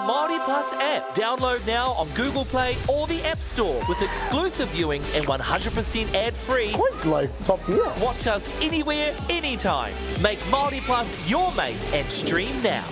MultiPlus app. Download now on Google Play or the App Store with exclusive viewings and 100% ad-free. Quite like top tier. Watch us anywhere, anytime. Make MultiPlus your mate and stream now.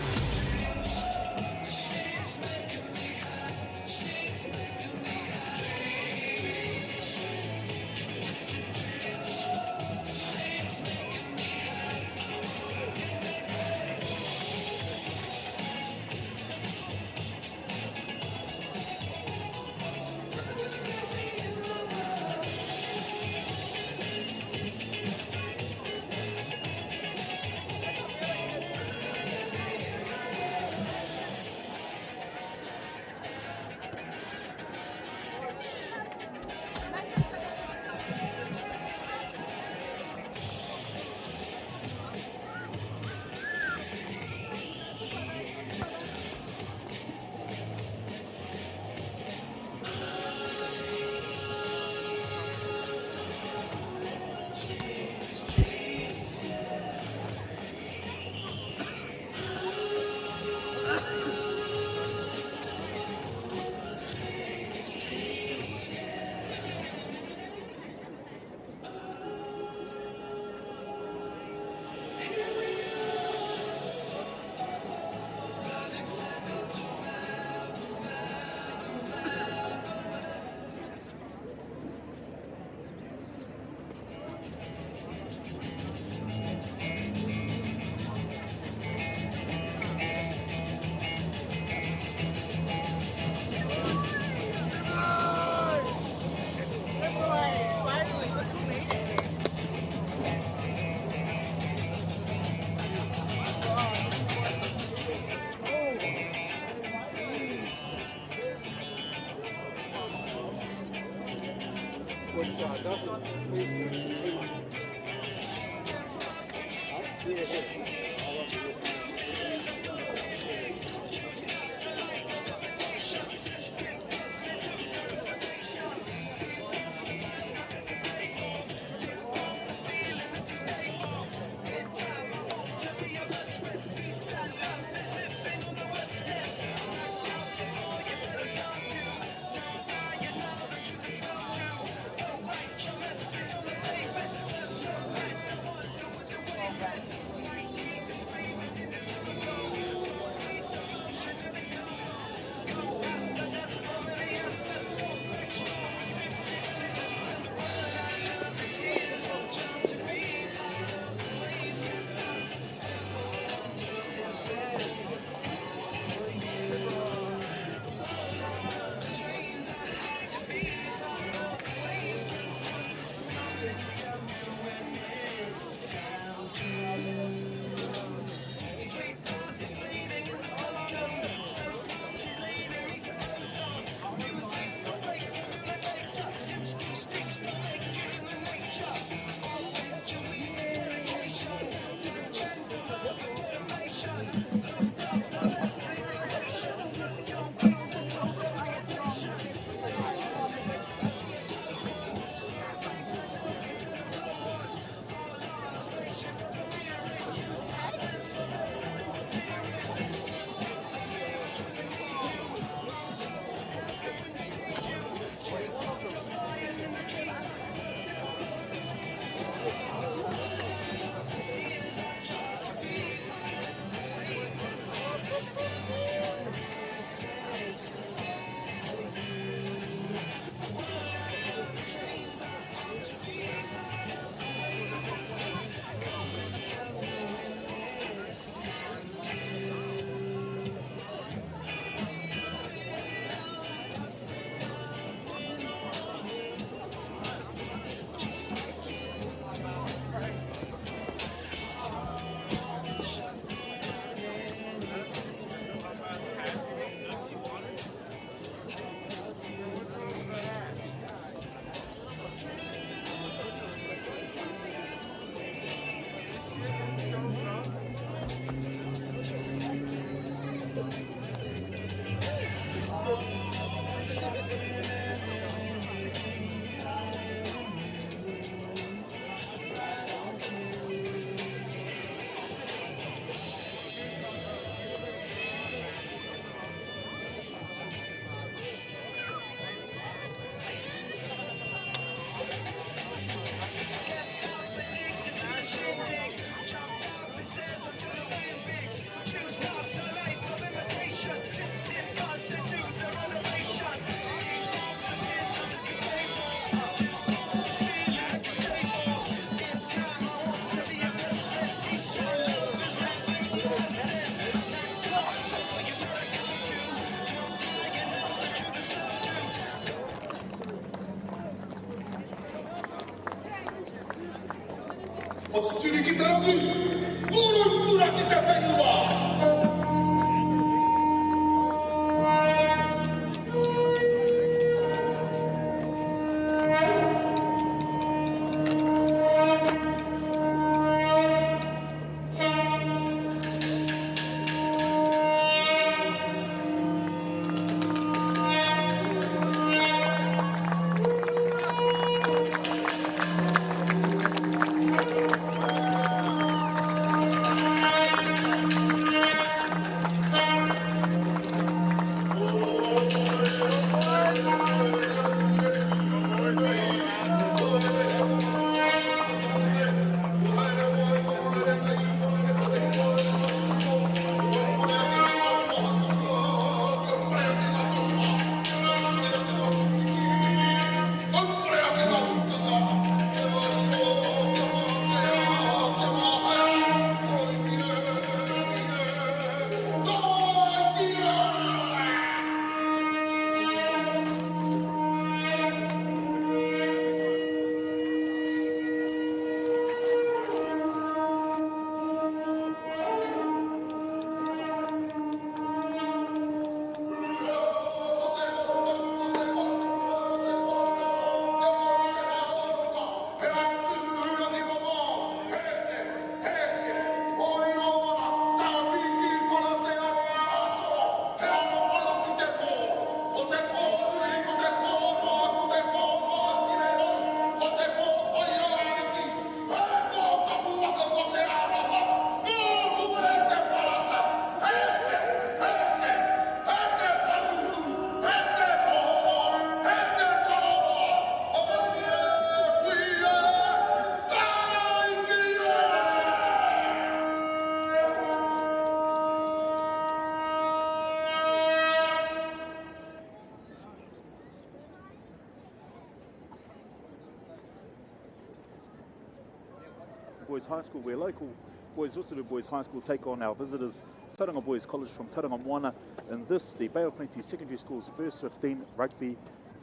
Boys High School, where local Boys Ussuru Boys High School take on our visitors, Tauranga Boys College from Tauranga Moana, in this, the Bay of Plenty Secondary School's first 15 rugby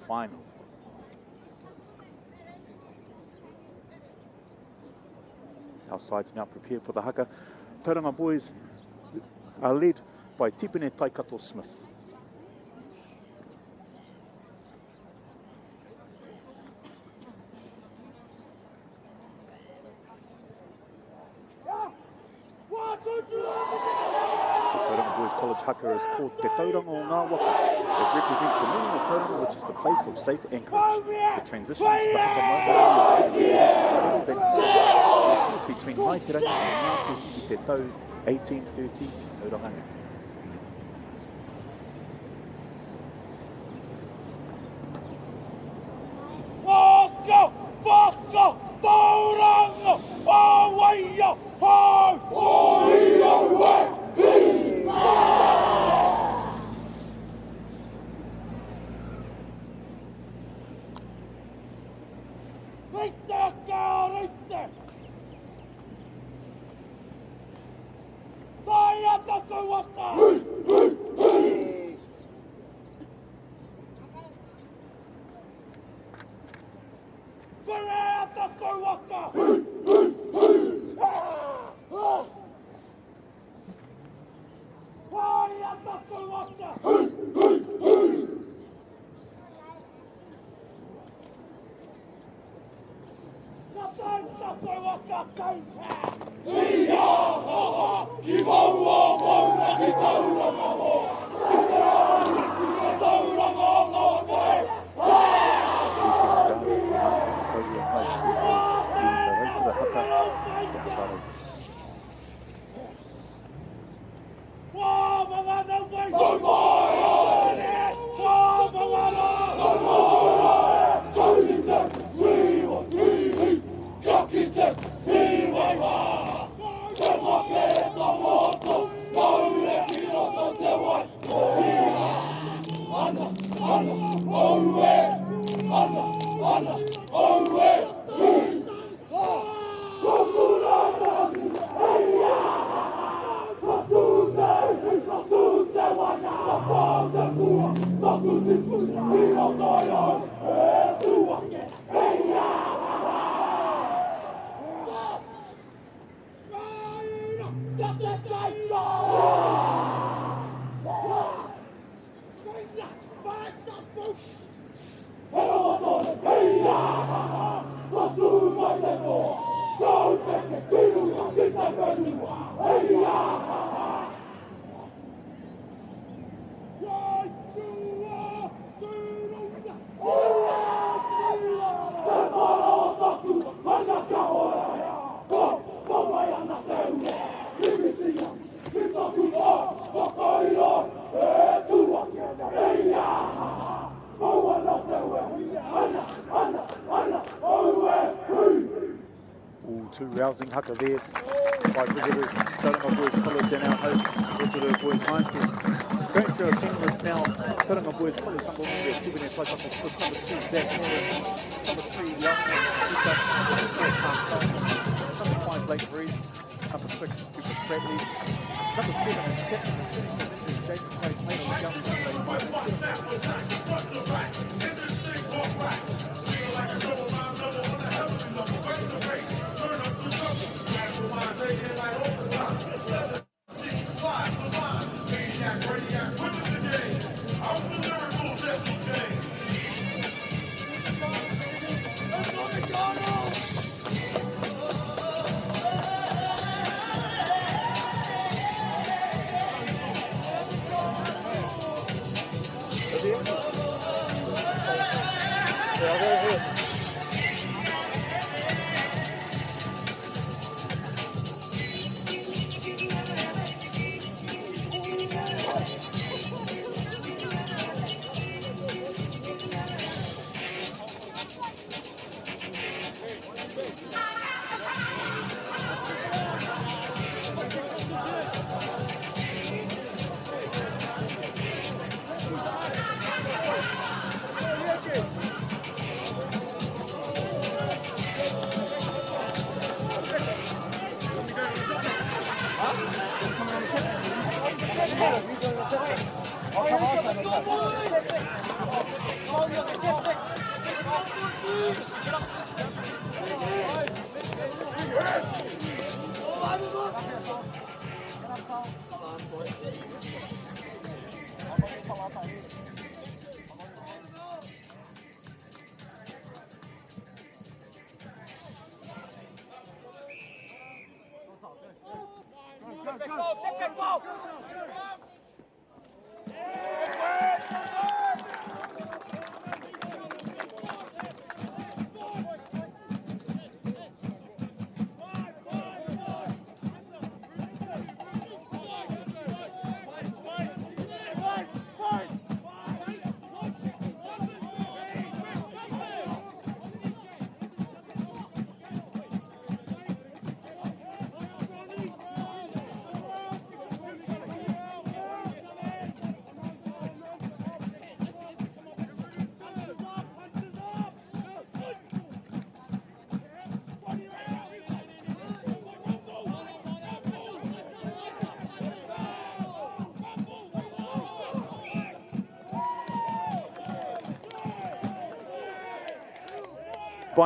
final. Our sides now prepared for the haka. Tauranga Boys are led by Tipene Taikato Smith. College haka is called Te Tauranga o Ngā Waka. It represents the meaning of Tauranga, which is the place of safe anchorage. The transition to the haka mōhio between Haiterangi and Ngāti i te tau 1830 Tauranga. Waka! Waka! Tauranga! Awaia! Hai! Awaia! Rite ka rite! Tai ata ka waka! Kore ata ka waka! Tai ata ka waka! Come on, Ooh, two rousing haka there by visitors, Tauranga Boys College and our host, Rotorua Boys High School. Going through our team list now, Tauranga Boys College, number 1 there, Stephen Taipaka Smith, number 2, Zach Moran, number 3, Lachlan Luka, number 4, Mark Thompson, number 5, Blake Reed, number 6, Cooper Bradley, number 7, and captain of the injury, Jason Craig, played on the government.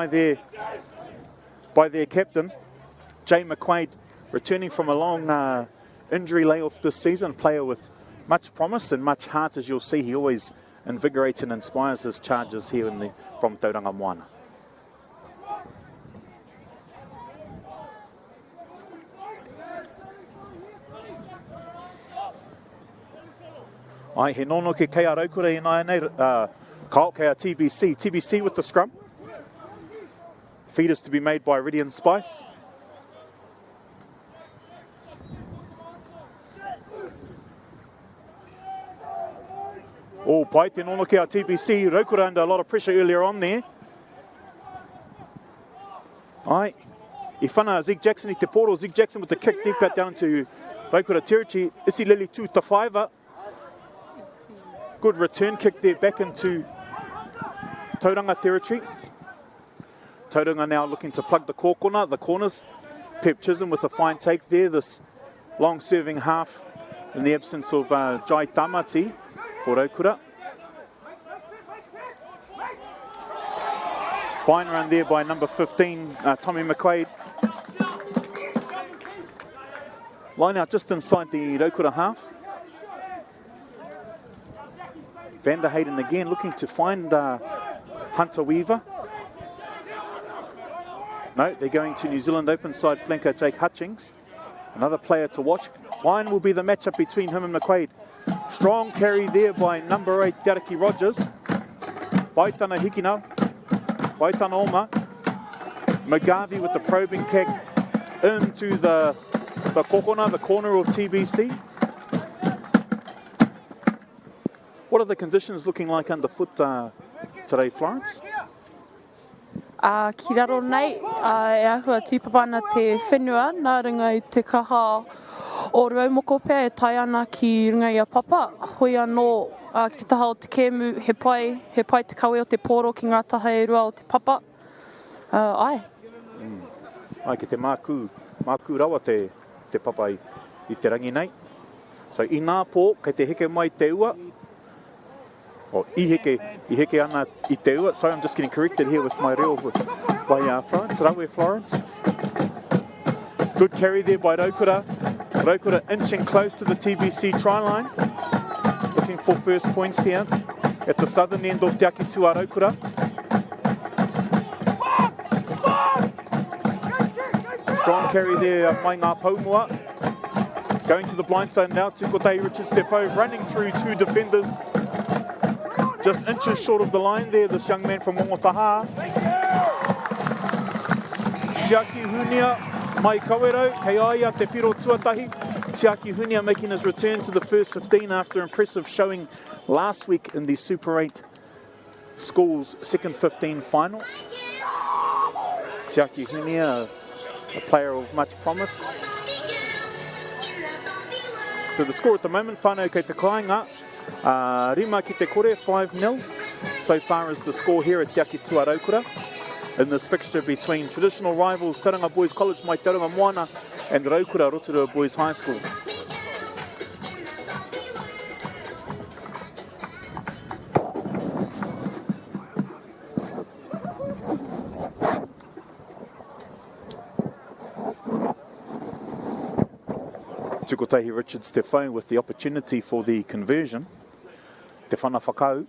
by their captain, Jay McQuaid, returning from a long injury layoff this season, a player with much promise and much heart, as you'll see. He always invigorates and inspires his charges here from Tauranga Moana. Ai, he nono ke kei a raukura i nai nei, ka kei a TBC. TBC with the scrum. Feed is to be made by Ridian Spice. Oh, pai te nono ke a TBC. Raukura under a lot of pressure earlier on there. Ai, I whana Zig Jackson I te poro. Zig Jackson with the kick deep out down to Raukura territory. Isi Lili tu Tawhaiva. Good return kick there back into Tauranga territory. Tauranga now looking to plug the kōkona, the corners. Pep Chisholm with a fine take there. This long serving half in the absence of Jai Tamati for Raukura. Fine run there by number 15, Tommy McQuaid. Line out just inside the Raukura half. Van der Hayden again looking to find Hunter Weaver. No, they're going to New Zealand Open side flanker Jake Hutchings. Another player to watch. Fine will be the matchup between him and McQuaid. Strong carry there by number 8, Dereki Rogers. Baitana Hikina. Baitana Oma. McGarvey with the probing kick into the kokona, the corner of TBC. What are the conditions looking like underfoot today, Florence? Ki raro nei, e ahua tīpapana te whenua, nā ringa i te kaha o Raumoko pēr e tai ana ki runga i a papa. Hoi anō ki te taha o te kēmu, he pai te kawe o te pōro ki ngā taha e rua o te papa. Ai. Ai ki te māku rawa te papa i te rangi nei. So i nā pō, kei te heke mai te ua, o I heke ana I te ua. Sorry, I'm just getting corrected here with my reo by Florence. Rawe Florence. Good carry there by Raukura. Raukura inching close to the TBC try line. Looking for first points here at the southern end of Te Akitua Raukura. Strong carry there by Ngā Paumua. Going to the blind side now, Tukotahi Richards Defo running through two defenders. Just inches short of the line there, this young man from Ongotaha. Tiaki Hunia, mai kawero, kei aia te piro tuatahi. Tiaki Hunia making his return to the first 15 after impressive showing last week in the Super 8 Schools second 15 final. Tiaki Hunia, a player of much promise. So the score at the moment, whānau kei te kāinga. Rima ki te kore, 5-0. So far as the score here at Te Akitua Raukura. In this fixture between traditional rivals Tauranga Boys College, Mai Tauranga Moana, and Raukura Rotorua Boys High School. Tukotahi Richards Te Whau with the opportunity for the conversion. Te Whana Whakau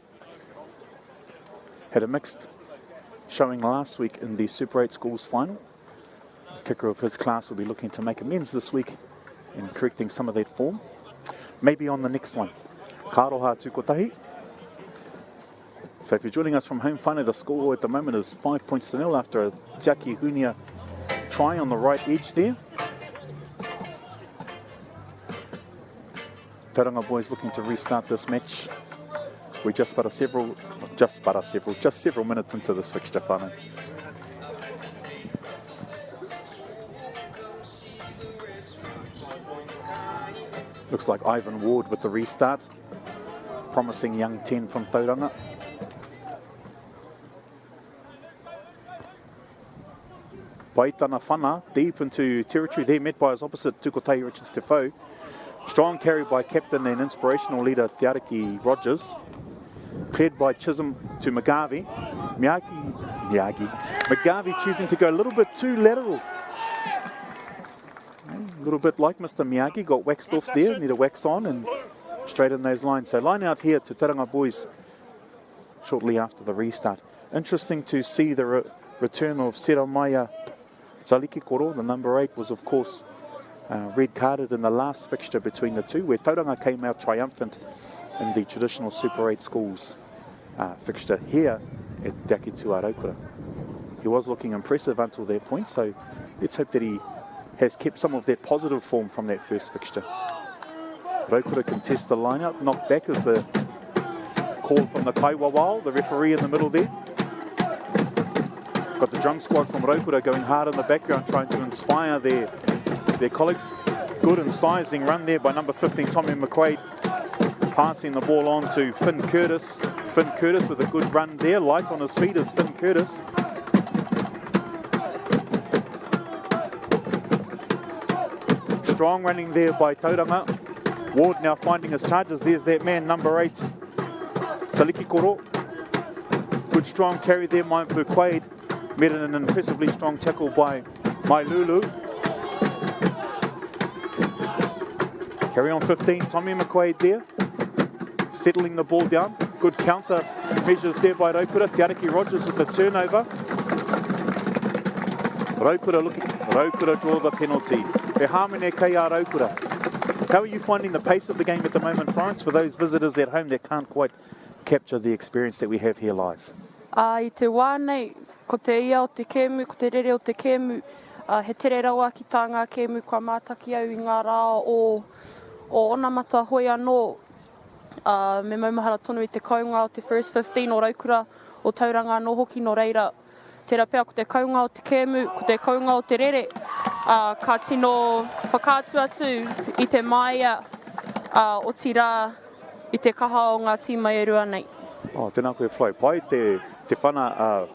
had a mixed showing last week in the Super 8 Schools final. The kicker of his class will be looking to make amends this week in correcting some of that form. Maybe on the next one. Ka aroha Tukotahi. So if you're joining us from home whānau, the score at the moment is 5-0 after a Tiaki Hunia try on the right edge there. Tauranga Boys looking to restart this match. We're just several minutes into this fixture, whānau. Looks like Ivan Ward with the restart. Promising young 10 from Tauranga. Paitana Whana deep into territory there, met by his opposite Tukotahi Richards Te Whau. Strong carry by captain and inspirational leader Dereki Rogers. Cleared by Chisholm to McGarvey. McGarvey choosing to go a little bit too lateral. A little bit like Mr. Miyagi, got waxed off there, need a wax on and straight in those lines. So line out here to Tauranga Boys shortly after the restart. Interesting to see the return of Seramaia Zaliki Koro. The number 8 was of course red carded in the last fixture between the two, where Tauranga came out triumphant in the traditional Super 8 Schools fixture here at Te Akitua Raukura. He was looking impressive until that point, so let's hope that he has kept some of that positive form from that first fixture. Raukura contest the lineup, knocked back as the call from the Kaiwawao, the referee in the middle there. Got the drum squad from Raukura going hard in the background, trying to inspire their colleagues. Good incising run there by number 15, Tommy McQuaid. Passing the ball on to Finn Curtis. Finn Curtis with a good run there. Light on his feet is Finn Curtis. Strong running there by Tauranga. Ward now finding his charges. There's that man, number 8, Saliki Koro. Good strong carry there, by McQuaid. Met in an impressively strong tackle by Mai Lulu. Carry on 15, Tommy McQuaid there. Settling the ball down. Good counter measures there by Raukura. Te Ariki Rogers with the turnover. Raukura draw the penalty. E hāmene kei a Raukura. How are you finding the pace of the game at the moment, Florence, for those visitors at home that can't quite capture the experience that we have here live? I te wānei, ko te ia o te kēmu, ko te rere o te kēmu, he tere rawa ki tā ngā kēmu kua mātaki au I ngā rā o ona mata hoi anō. Me maumahara tonu I te kaunga o te first 15 o Raukura o tauranga anō hoki no reira. Tērā pēr ko te kaunga o te kēmu, ko te kaunga o te rere. Ka tino whakātu atu I te maia o tira I te kaha o ngā tīmai e rua nei. Oh, tēnā koe Flo. Pai te whana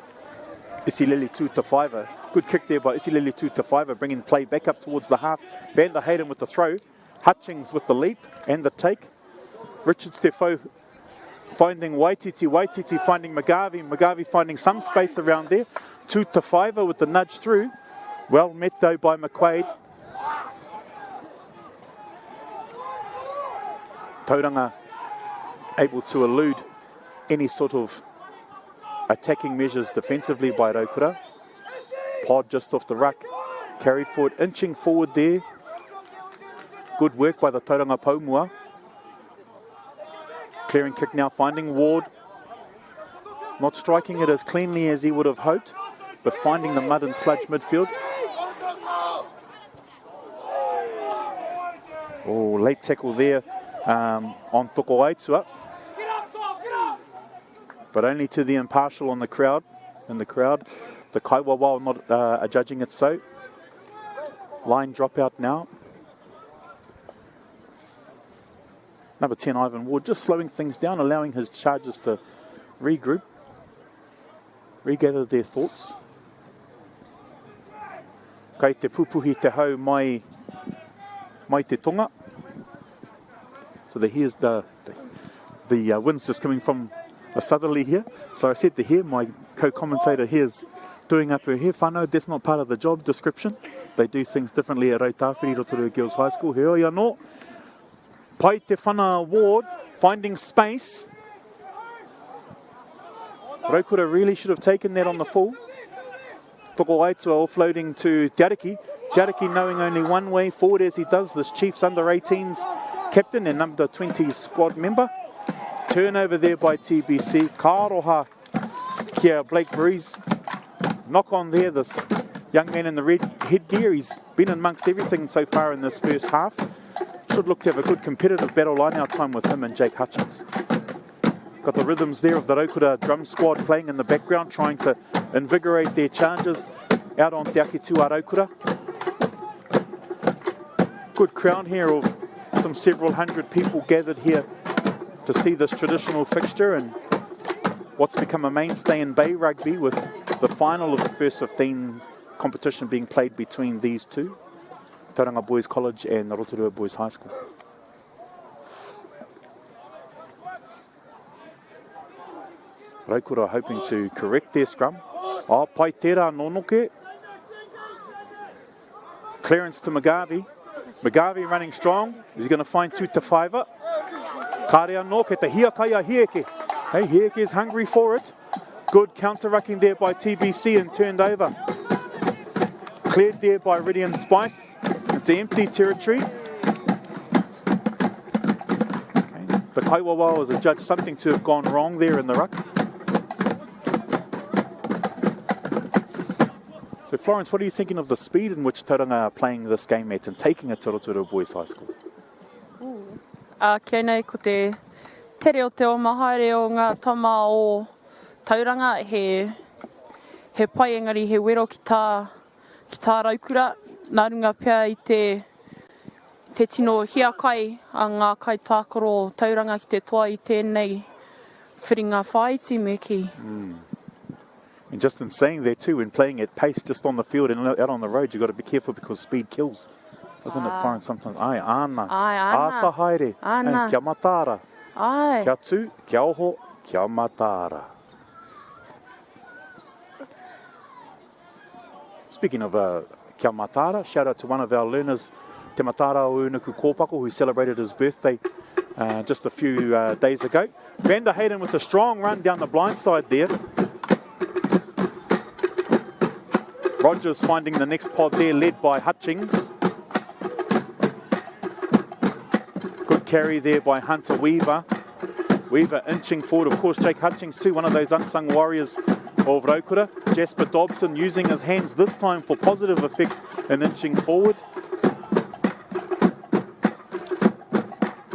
Isileli 2-5. Good kick there by Isileli 2-5, bringing play back up towards the half. Van der Hayden with the throw. Hutchings with the leap and the take. Richard Stefo finding Waititi finding McGarvey finding some space around there. 2-5 with the nudge through. Well met though by McQuaid. Tauranga able to elude any sort of attacking measures defensively by Raukura. Pod just off the ruck. Carried forward, inching forward there. Good work by the Tauranga Paumua. Clearing kick now, finding Ward. Not striking it as cleanly as he would have hoped, but finding the mud and sludge midfield. Oh, late tackle there on Toko Aitua. But only to the impartial on the crowd. In the crowd, the Kaiwawa not judging it so. Line dropout now. Number 10, Ivan Ward, just slowing things down, allowing his charges to regroup, regather their thoughts. Kei te pupuhi te hau mai te tonga. So here's the wind's just coming from a southerly here. So I said to here, my co-commentator here is doing up her hair whanau. That's not part of the job description. They do things differently at Rautawhiri Rotorua Girls High School. He oi anō. Pai te whana Ward, finding space. Raukura really should have taken that on the full. Toko Aitua offloading to Te Ariki knowing only one way forward as he does, this Chiefs under-18s captain and number 20 squad member. Turnover there by TBC. Ka aroha kia Blake Breeze. Knock on there, this young man in the red headgear. He's been amongst everything so far in this first half. Should look to have a good competitive battle line-out time with him and Jake Hutchins. Got the rhythms there of the Raukura drum squad playing in the background, trying to invigorate their charges out on Te Akitua Raukura. Good crowd here of some several hundred people gathered here to see this traditional fixture and what's become a mainstay in Bay Rugby, with the final of the first 15 competition being played between these two. Tauranga Boys College and Rotorua Boys High School. Raukura hoping to correct their scrum. Pai tērā nonoke. Clearance to McGarvey. McGarvey running strong. Is he going to find 2-5? Kāre anō ke te hiakai a Hieke. Hey, Hieke is hungry for it. Good counter-rucking there by TBC and turned over. Cleared there by Ridian Spice. It's empty territory. Okay. The Kaiwawa was adjudged something to have gone wrong there in the ruck. So Florence, what are you thinking of the speed in which Tauranga are playing this game at and taking it to Rotorua Boys High School? Kia nei, ko te tere o te o mahaere o ngā tama o Tauranga, he pai engari, he wero ki tā Raukura. Nā runga pia I te tino hiakai a ngā kai tākoro Tauranga ki te toa I tēnei whiringa whaiti me ki. And just in saying that too, when playing at pace just on the field and out on the road, you've got to be careful because speed kills. Doesn't it find sometimes? Ai, ana. Ai, ana. Ata haere. Ana. Kia matara. Ai. Kia tū, kia oho, kia matara. Speaking of kia matara, shout out to one of our learners Te Matara o Unuku Kōpako, who celebrated his birthday just a few days ago. Vander Hayden with a strong run down the blind side there. Rogers finding the next pod there, led by Hutchings. Good carry there by Hunter Weaver. Weaver inching forward, of course, Jake Hutchings too, one of those unsung warriors of Raukura. Jasper Dobson using his hands this time for positive effect and inching forward.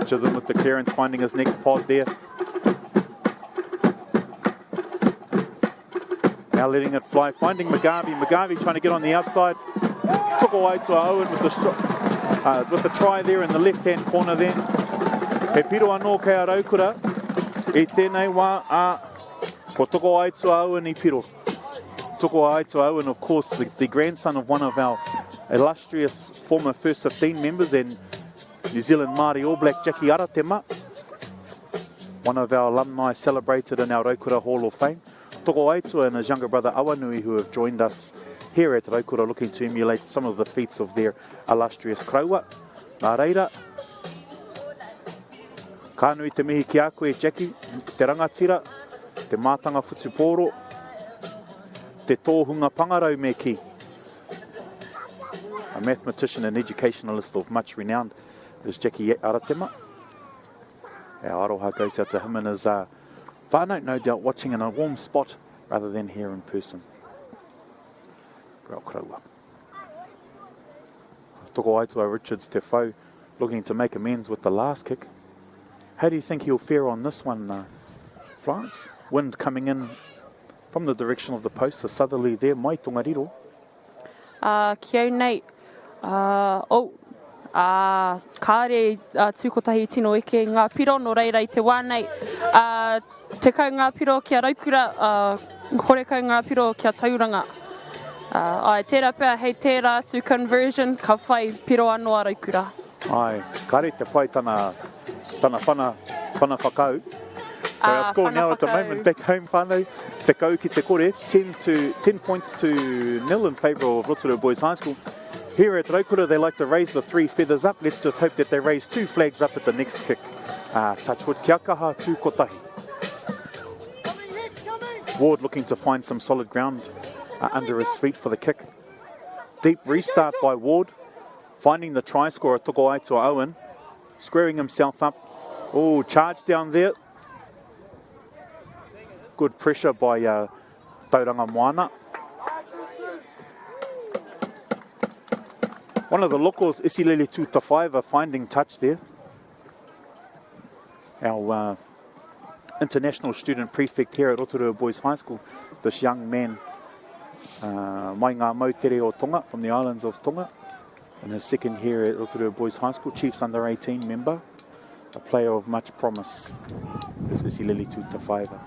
Chisholm with the clearance, finding his next pod there. Now letting it fly, finding Mugavi. Mugavi trying to get on the outside. Took away to Owen with the try there in the left-hand corner then. He piro anō kei a Raukura. E tēnei wā ko toko ai to Owen I piro. Toko ai to Owen, of course, the grandson of one of our illustrious former First 15 members and New Zealand Māori All Black Jackie Aratema. One of our alumni celebrated in our Raukura Hall of Fame. Toko Aitua and his younger brother Awanui, who have joined us here at Raukura looking to emulate some of the feats of their illustrious kraua. Nā reira, ka nui te mihi ki a koe, Jackie, te rangatira, te mātanga whutupōro, te tōhunga pangarau me ki. A mathematician and educationalist of much renown is Jackie Aratema. Our aroha goes out to him and his whānau, no doubt watching in a warm spot rather than here in person. Kraua. Toko Aitua Richards te whau, looking to make amends with the last kick. How do you think he'll fare on this one, Florence? Wind coming in from the direction of the post, a southerly there, mai tongariro. Kia nei, kāre tūkotahi tino eke ngā piro no reira I te wānei. Te kau ngā piro kia Raukura, hore kau ngā piro kia Tauranga. Ai, tērā pēr, hei tērā to conversion, ka whai piro anō a Raukura. Ai, kare te whai tana whana whakau. So our score now at the moment, back home whānau, te kau ki te kore, 10 points to 0 in favour of Rotorua Boys High School. Here at Raukura, they like to raise the 3 feathers up. Let's just hope that they raise 2 flags up at the next kick. Touchwood, kia kaha tū kotahi. Ward looking to find some solid ground under his feet for the kick. Deep restart by Ward, finding the try scorer, Toko Aitua Owen, squaring himself up. Oh, charge down there. Good pressure by Tauranga Moana. One of the locals, Isilele Tūtawhaiva, finding touch there. Our international student prefect here at Rotorua Boys High School, this young man, mai ngā mautere o Tonga, from the islands of Tonga, in his second year at Rotorua Boys High School, Chiefs under 18 member, a player of much promise, is Isilele Tūtawhaiva.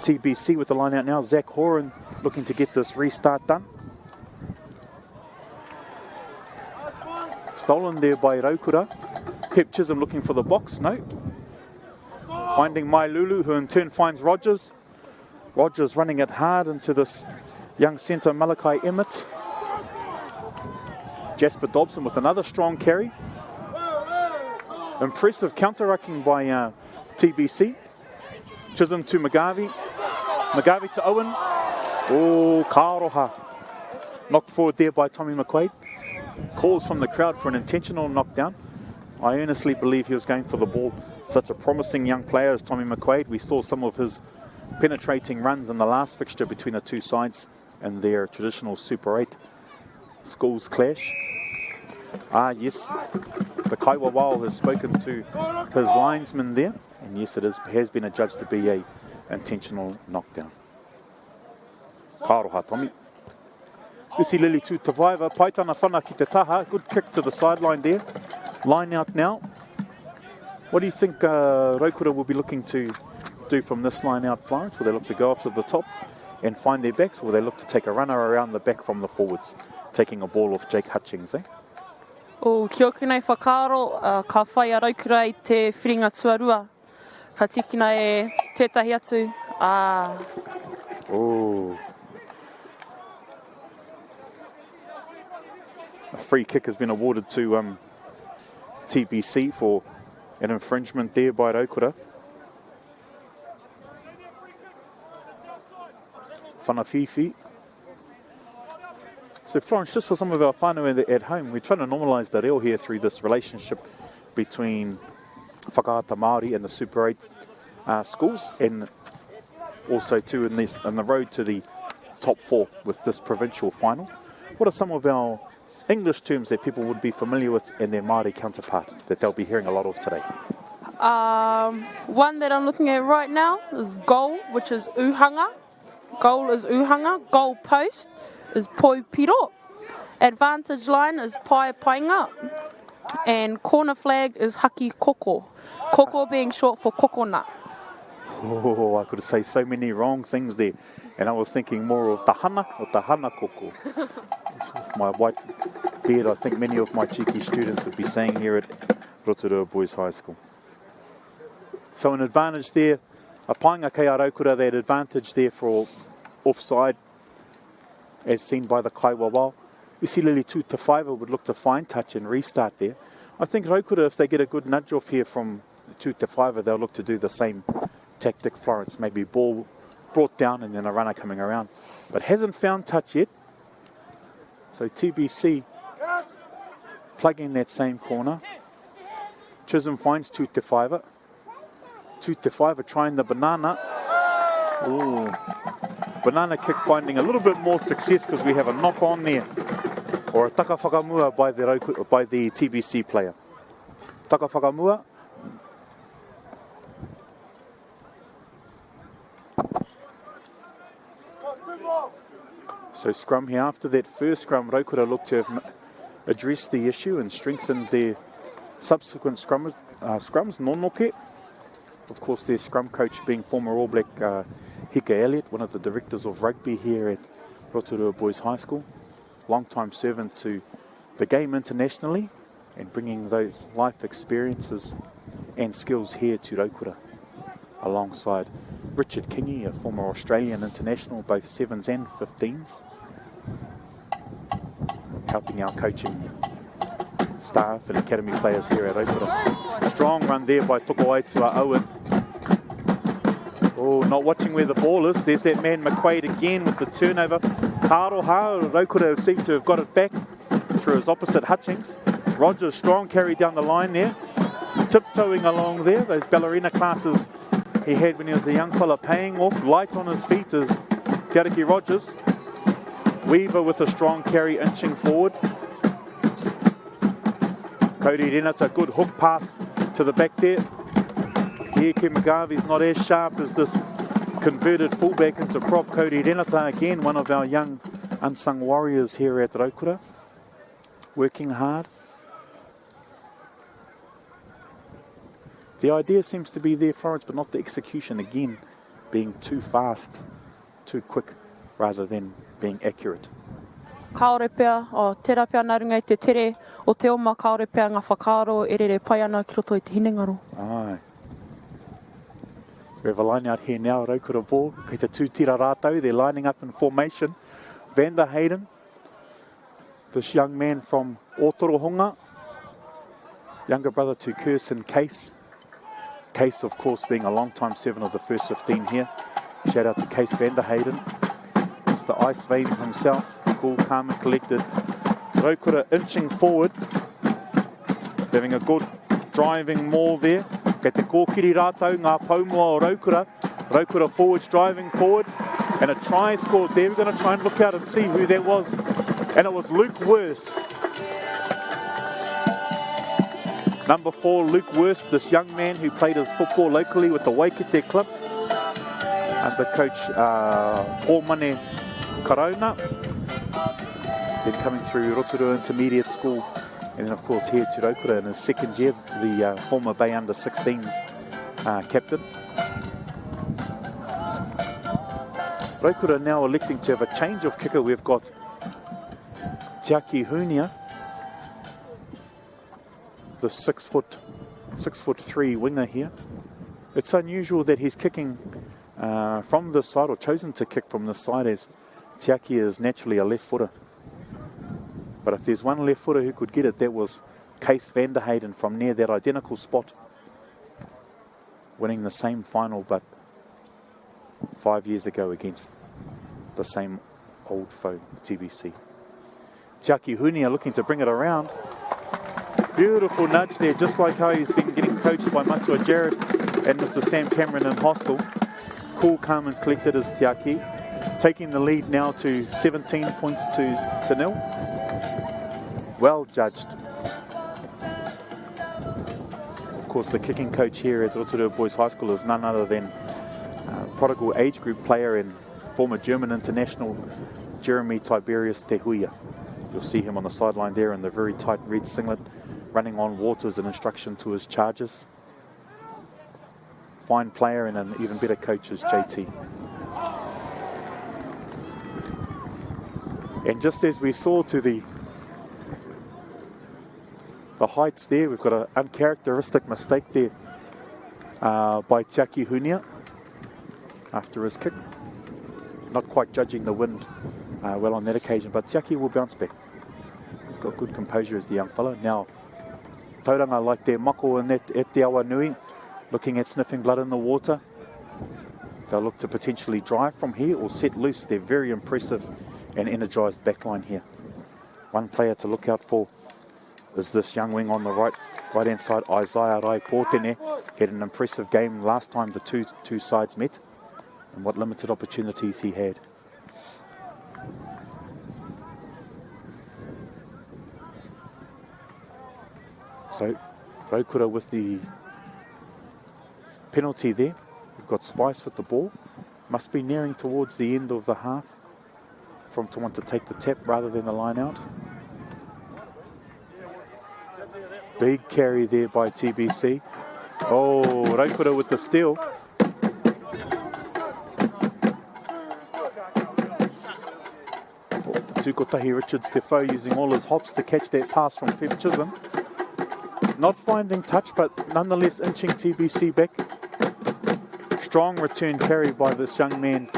TBC with the line out now, Zach Horan looking to get this restart done. Stolen there by Raukura. Pep Chisholm looking for the box, no. Finding Mai Lulu, who in turn finds Rogers. Rogers running it hard into this young centre, Malachi Emmett. Jasper Dobson with another strong carry. Impressive counter-rucking by TBC. Chisholm to Mugavi. Mugavi to Owen. Oh, Kāroha. Knocked forward there by Tommy McQuaid. Calls from the crowd for an intentional knockdown. I earnestly believe he was going for the ball. Such a promising young player as Tommy McQuaid. We saw some of his penetrating runs in the last fixture between the two sides and their traditional Super 8 schools clash. Yes, the Kaiwa Wao has spoken to his linesman there, and yes, it has been adjudged to be a intentional knockdown. Kāroha Tommy. Isilele Tūtawhaiva, paitana whana ki te taha, good kick to the sideline there. Line out now. What do you think Raukura will be looking to do from this line out, Florence? Will they look to go off to the top and find their backs, or will they look to take a runner around the back from the forwards, taking a ball off Jake Hutchings, eh? O kia oku nei whakaaro, ka whai a Raukura I te whiringa tuarua. Ka tikina e tētahi atu. Oh. A free kick has been awarded to TBC for an infringement there by Raukura. Whanafifi. So Florence, just for some of our whānau at home, we're trying to normalise the reo here through this relationship between Whakaata Māori and the Super 8 schools, and also too in the road to the top 4 with this provincial final. What are some of our English terms that people would be familiar with and their Māori counterpart that they'll be hearing a lot of today? One that I'm looking at right now is goal, which is uhanga. Goal is uhanga. Goal post is poi piro. Advantage line is pai painga. And corner flag is haki koko. Koko being short for coconut. Oh, I could say so many wrong things there. And I was thinking more of tahana or tahana koko. With my white beard, I think many of my cheeky students would be saying here at Rotorua Boys High School. So an advantage there. A painga kei a Raukura, that advantage there for offside, as seen by the Kaiwawao. Isilili 2-5 would look to fine touch and restart there. I think Raukura, if they get a good nudge off here from 2-5, they'll look to do the same tactic, Florence. Maybe ball brought down and then a runner coming around. But hasn't found touch yet. So TBC plugging that same corner. Chisholm finds 2-5. 2-5 trying the banana. Ooh. Banana kick finding a little bit more success because we have a knock on there. Or a taka whakamua by the TBC player. Taka whakamua. So scrum here. After that first scrum, Raukura looked to have addressed the issue and strengthened their subsequent scrums. Nonoke. Of course, their scrum coach being former All Black Hika Elliott, one of the directors of rugby here at Rotorua Boys High School. Long-time servant to the game internationally and bringing those life experiences and skills here to Raukura. Alongside Richard Kingi, a former Australian international, both 7s and 15s. Helping our coaching staff and academy players here at Raukura. Strong run there by Tokoaitua Owen. Oh, not watching where the ball is. There's that man McQuaid again with the turnover. Karoha, Raukura seems to have got it back through his opposite Hutchings. Rogers, strong carry down the line there. Tiptoeing along there. Those ballerina classes he had when he was a young fella, paying off. Light on his feet is Te Ariki Rogers. Weaver with a strong carry inching forward. Cody Renata, good hook pass to the back there. Hieke McGarvey's not as sharp as this converted fullback into prop. Cody Renata, again, one of our young unsung warriors here at Raukura. Working hard. The idea seems to be there, Florence, but not the execution, again, being too fast, too quick, rather than being accurate. Kaore pea, o tera pea nā runga i te tere, o te oma kaore pea ngā whakaaro e rere pai ana ki roto i te hinengaro. Aye. So we have a line out here now, Raukura ball. Kei te tūtira rātau, they're lining up in formation. Vander Hayden, this young man from Otorohunga, younger brother to Kirsten Case. Case, of course, being a long-time servant of the first 15 here. Shout out to Case Vander Hayden. It's the Ice Veins himself. Cool, calm and collected. Raukura inching forward. Having a good driving maul there. Kei te kōkiri rātau, ngā paumua o Raukura. Raukura forwards driving forward. And a try scored there. We're going to try and look out and see who that was. And it was Luke Worst. Number 4, Luke Worst, this young man who played his football locally with the Waikite Club. Under coach Pōmane Karauna. Then coming through Rotorua Intermediate School. And then of course here to Raukura in his second year, the former Bay Under 16s captain. Raukura now electing to have a change of kicker. We've got Tiaki Hunia, the 6'3" winger here. It's unusual that he's kicking from this side, or chosen to kick from this side, as Tiaki is naturally a left footer. But if there's one left footer who could get it, that was Kees van der Hayden from near that identical spot, winning the same final but 5 years ago against the same old foe, TBC. Tiaki Hunia looking to bring it around. Beautiful nudge there, just like how he's been getting coached by Matua Jared and Mr. Sam Cameron in Hostel. Cool, calm and collected is Tiaki, taking the lead now to 17 points to 0. Well judged. Of course, the kicking coach here at Rotorua Boys High School is none other than prodigal age group player and former German international Jeremy Tiberius Tehuia. You'll see him on the sideline there in the very tight red singlet, running on water as an instruction to his charges. Fine player and an even better coach is JT. And just as we saw to the heights there, we've got an uncharacteristic mistake there by Tiaki Hunia after his kick. Not quite judging the wind well on that occasion, but Tiaki will bounce back. He's got good composure as the young fella. Now, Tauranga like their mako in that at Te Awa Nui, looking at sniffing blood in the water. They'll look to potentially drive from here or set loose. They're very impressive and energised backline here. One player to look out for is this young wing on the right-hand side, Isaiah Rai Portene. Had an impressive game last time the two sides met, and what limited opportunities he had. So, Raukura with the penalty there. We've got Spice with the ball. Must be nearing towards the end of the half from to want to take the tap rather than the line out. Big carry there by TBC. Oh, Raukura with the steal. Tukotahi Richards Defoe using all his hops to catch that pass from Pep Chisholm. Not finding touch, but nonetheless inching TBC back. Strong return carry by this young man.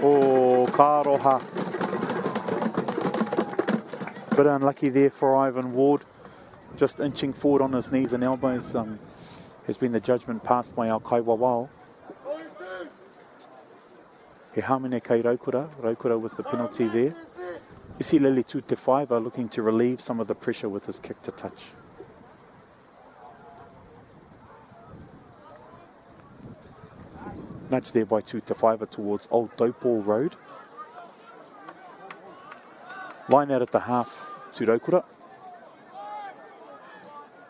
Oh, Karoha. Bit unlucky there for Ivan Ward. Just inching forward on his knees and elbows has been the judgment passed by Al Kaiwawao. He hamine kei Raukura with the penalty there. Isileli Tutefaiva looking to relieve some of the pressure with his kick to touch. Nudge there by Tutefaiva towards Old Dopal Road. Line out at the half to Raukura.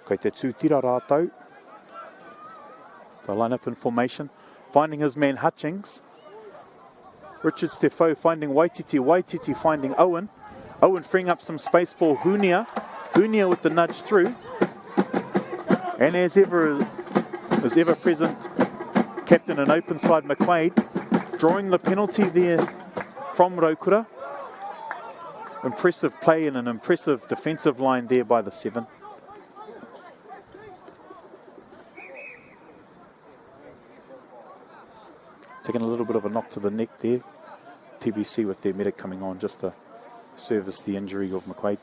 Kei te tūtira rātou. They line up in formation. Finding his man Hutchings. Richards Defoe finding Waititi. Waititi finding Owen. Owen freeing up some space for Hunia. Hunia with the nudge through. And as ever present, captain and open side McQuaid drawing the penalty there from Raukura. Impressive play and an impressive defensive line there by the 7. Taking a little bit of a knock to the neck there. TBC with their medic coming on just to service the injury of McQuaid.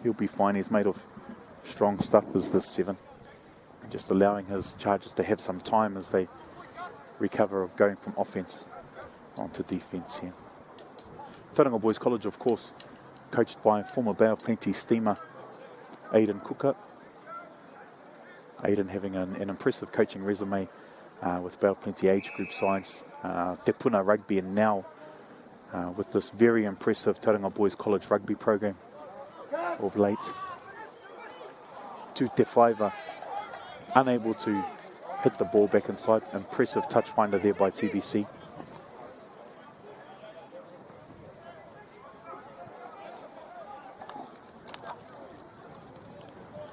He'll be fine. He's made of strong stuff as this 7. Just allowing his charges to have some time as they recover of going from offence onto defence here. Tauranga Boys College, of course, coached by former Bay of Plenty steamer Aidan Kuka. Aidan having an impressive coaching resume with Bay of Plenty age group sides, Te Puna Rugby, and now with this very impressive Tauranga Boys College rugby program of late. Tutefaiva unable to hit the ball back inside. Impressive touch finder there by TBC.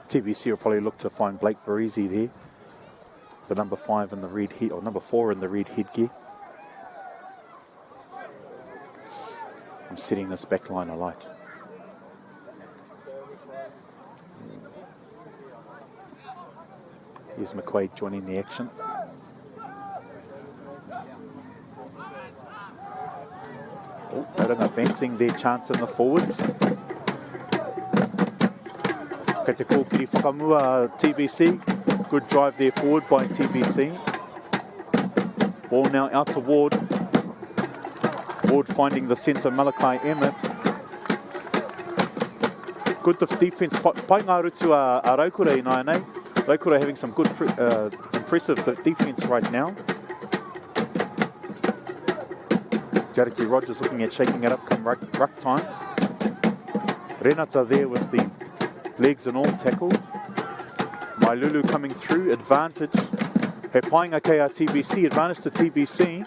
TBC will probably look to find Blake Varese there, the number 5 in the red head, or number 4 in the red headgear. I'm setting this back line alight. Here's McQuaid joining the action. Tauranga fancying their chance in the forwards. Kei te kōkiri whakamua TBC. Good drive there forward by TBC. Ball now out to Ward. Ward finding the centre, Malachi Emmett. Good defence. Pai ngā rutu a Raukura I nai nei. Raukura having some good, impressive defence right now. Jareki Rogers looking at shaking it up come ruck time. Renata there with the legs and all tackle. Mailulu coming through, advantage. He painga kei a TBC, advantage to TBC.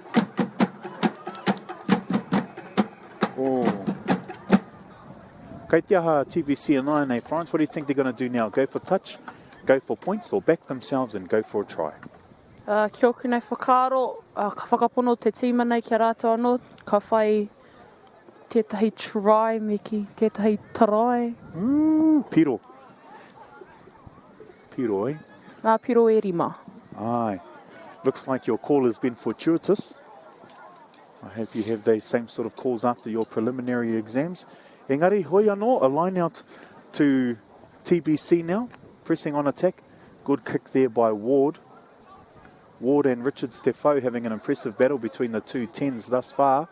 Oh. Kei te aha TBC and nine, Florence, what do you think they're going to do now? Go for touch, go for points, or back themselves and go for a try? Kia oku nei whakaaro, ka whakapono te tīma nei kia rātou anō, ka whai tētahi try, Miki, tētahi tarai. Piro. Piro, eh? Ngā piro e rima. Aye. Looks like your call has been fortuitous. I hope you have those same sort of calls after your preliminary exams. Engari, hoi anō, a line out to TBC now, pressing on attack. Good kick there by Ward. Ward and Richard Stefo having an impressive battle between the two 10s thus far.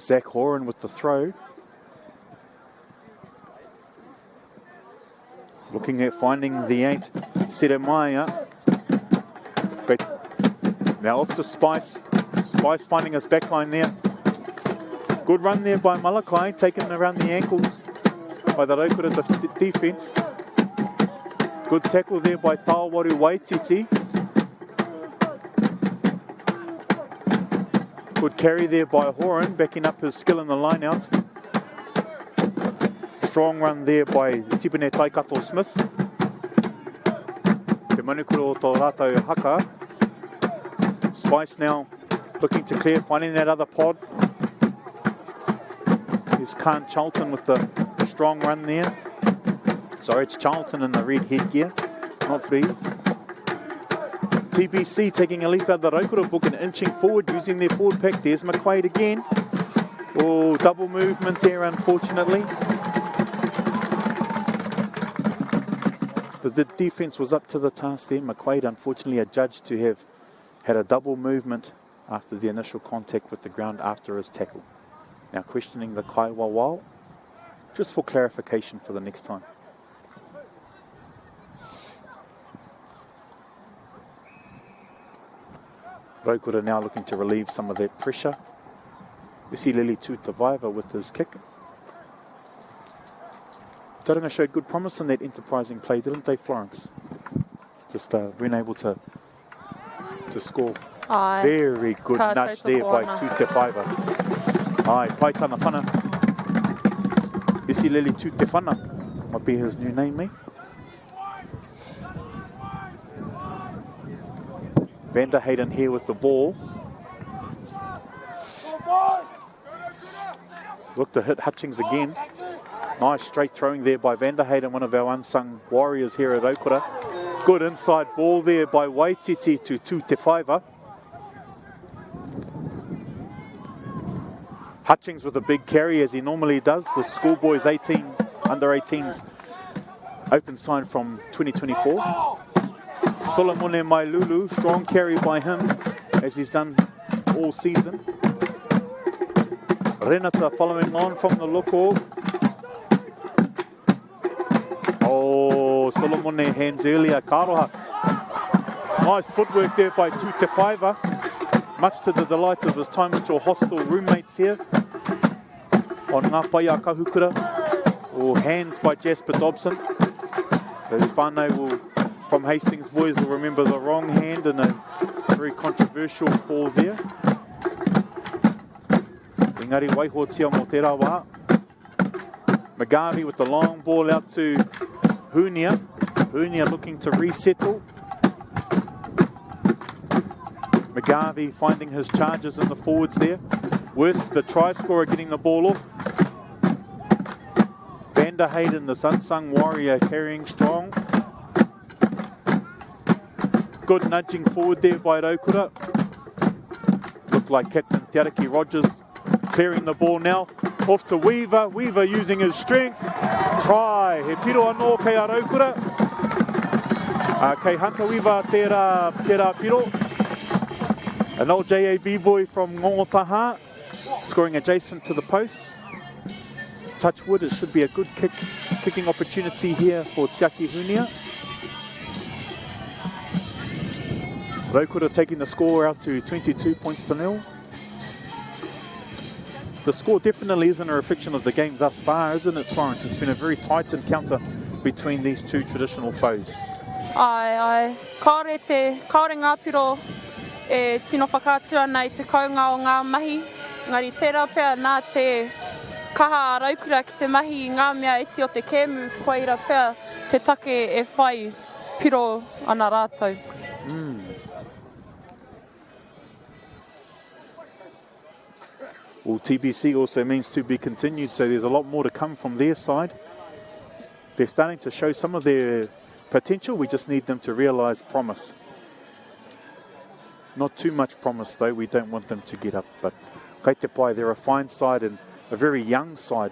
Zach Horan with the throw. Looking at finding the 8, Seremaya. But now off to Spice. Spice finding his backline there. Good run there by Malachi, taken around the ankles by the Raukura defence. Good tackle there by Tawaru Waititi. Good carry there by Horan, backing up his skill in the line out. Strong run there by Tipene Taikato Smith. Te manukura o tō rātou haka. Spice now looking to clear, finding that other pod. Here's Khan Charlton with the strong run there. Sorry, it's Charlton in the red headgear, not Freeze. TBC taking a leaf out of the Raukura book and inching forward, using their forward pack. There's McQuaid again. Oh, double movement there, unfortunately. The defence was up to the task there. McQuaid, unfortunately, adjudged to have had a double movement after the initial contact with the ground after his tackle. Now questioning the Kaiwa Wao, just for clarification for the next time. Raukura now looking to relieve some of that pressure. We see Lili Tutavaiva with his kick. Tauranga showed good promise in that enterprising play, didn't they, Florence? Just being able to score. Ai. Very good Ka nudge there by tautoko ana. Tutavaiva. Ai, Paitana Whana. Isi Lili Tutawhana might be his new name, eh? Vander Hayden here with the ball. Look to hit Hutchings again. Nice straight throwing there by Vander Hayden, one of our unsung warriors here at Okura. Good inside ball there by Waititi to Tutawhaiva. Hutchings with a big carry as he normally does. The schoolboys 18, under 18s open sign from 2024. Solomone Mailulu, strong carry by him as he's done all season. Renata following on from the loko. Oh, Solomone hands earlier, Karoha. Nice footwork there by Tutawhaiva. Much to the delight of his time with your hostile roommates here on Ngā Paia Kahukura. Oh, hands by Jasper Dobson. Those whānau will, from Hastings boys, will remember the wrong hand and a very controversial call there. Engari waihotia mo te rawa. McGarvey with the long ball out to Hunia. Hunia looking to resettle. McGarvey finding his charges in the forwards there. Worst, the try scorer getting the ball off. Vander Hayden, the unsung warrior, carrying strong. Good nudging forward there by Raukura. Looked like Captain Te Ariki Rogers clearing the ball now. Off to Weaver. Weaver using his strength. Try. He piro anō kei a Raukura. Kei Hunter Weaver tērā piro. An old JAB boy from Ngongotaha, scoring adjacent to the post. Touch wood, it should be a good kicking opportunity here for Tiaki Hunia. Raukura taking the score out to 22 points to 0. The score definitely isn't a reflection of the game thus far, isn't it, Florence? It's been a very tight encounter between these two traditional foes. Ai. Kaore ngā piro e tino whakaatua nei te kaunga o ngā mahi. Ngari tērā pēr nā te kaha a Raukura ki te mahi i ngā mea eti o te kēmu, koeira pēr te take e whai piro ana rātou. Well, TBC also means to be continued, so there's a lot more to come from their side. They're starting to show some of their potential. We just need them to realise promise. Not too much promise, though. We don't want them to get up. But kei te pai, they're a fine side and a very young side.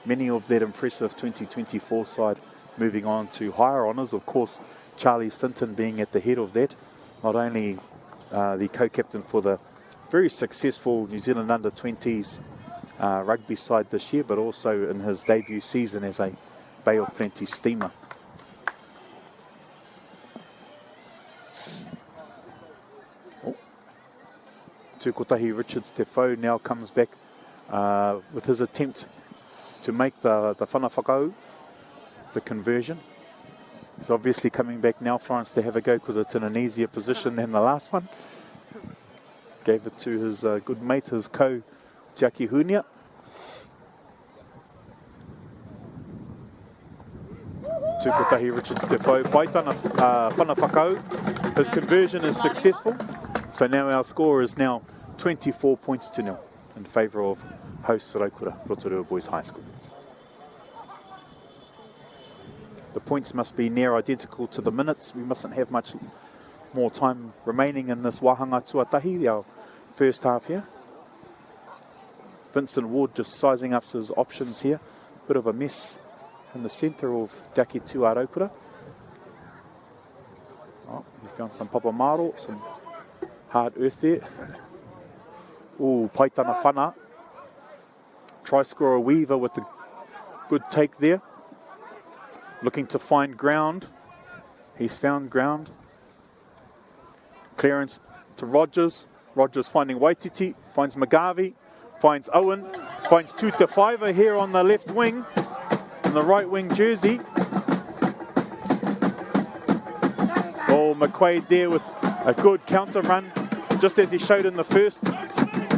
Many of that impressive 2024 side moving on to higher honours. Of course, Charlie Sinton being at the head of that. Not only the co-captain for the very successful New Zealand under-20s rugby side this year, but also in his debut season as a Bay of Plenty steamer. Tukotahi Richards Te Whau now comes back with his attempt to make the whana whakau, the conversion. He's obviously coming back now, Florence, to have a go because it's in an easier position than the last one. Gave it to his good mate, his ko, Tiaki Hunia. Tukotahi Richards Te Whau, paitana whana whakau. His conversion is successful. So now our score is now 24 points to 0 in favour of host Raukura, Rotorua Boys High School. The points must be near identical to the minutes. We mustn't have much more time remaining in this wahanga tuatahi, our first half here. Vincent Ward just sizing up his options here. Bit of a mess in the centre of Daki Tua Raukura. Oh, he found some papamaro, some hard earth there. Ooh, paitana whana. Try scorer Weaver with the good take there. Looking to find ground. He's found ground. Clearance to Rogers. Rogers finding Waititi. Finds McGarvey. Finds Owen. Finds Tuta Fiver here on the left wing. In the right wing jersey. Oh, McQuaid there with a good counter run. Just as he showed in the first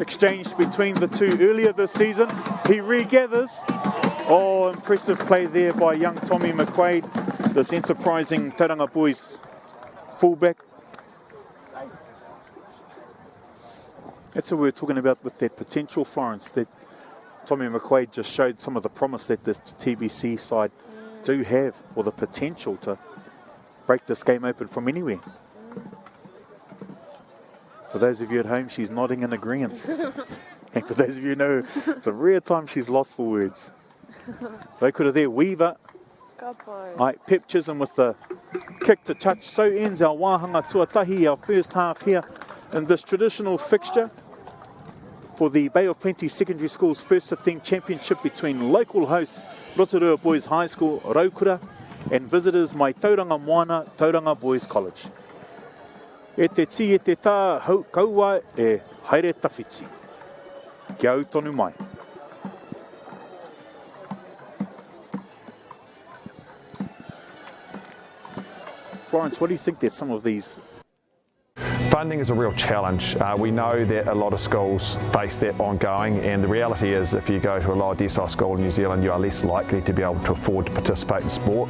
exchange between the two earlier this season. He regathers. Oh, impressive play there by young Tommy McQuaid, this enterprising Tauranga Boys fullback. That's what we're talking about with that potential, Florence, that Tommy McQuaid just showed some of the promise that the TBC side do have, or the potential to break this game open from anywhere. For those of you at home, she's nodding in agreement. And for those of you who know, it's a rare time she's lost for words. Raukura there, Weaver. Right, Pep Chisholm with the kick to touch. So ends our wahanga tuatahi, our first half here in this traditional fixture for the Bay of Plenty Secondary School's First 15 Championship between local hosts Rotorua Boys High School, Raukura, and visitors Mai Tauranga Moana, Tauranga Boys College. E te ti e te tā kaua e haere tawhiti. Kia au tonu mai. Florence, what do you think that some of these... Funding is a real challenge. We know that a lot of schools face that ongoing, and the reality is if you go to a lower decile school in New Zealand, you are less likely to be able to afford to participate in sport.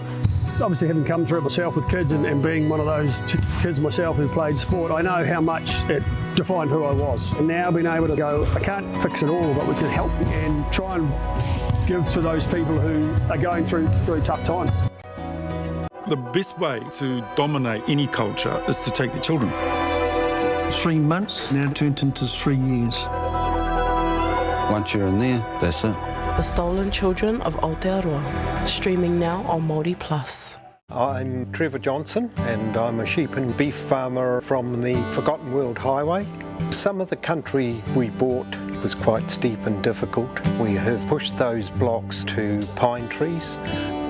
Obviously, having come through it myself with kids and being one of those kids myself who played sport, I know how much it defined who I was. And now being able to go, I can't fix it all, but we can help and try and give to those people who are going through very tough times. The best way to dominate any culture is to take the children. 3 months, now turned into 3 years. Once you're in there, that's it. The Stolen Children of Aotearoa, streaming now on Māori Plus. I'm Trevor Johnson and I'm a sheep and beef farmer from the Forgotten World Highway. Some of the country we bought was quite steep and difficult. We have pushed those blocks to pine trees,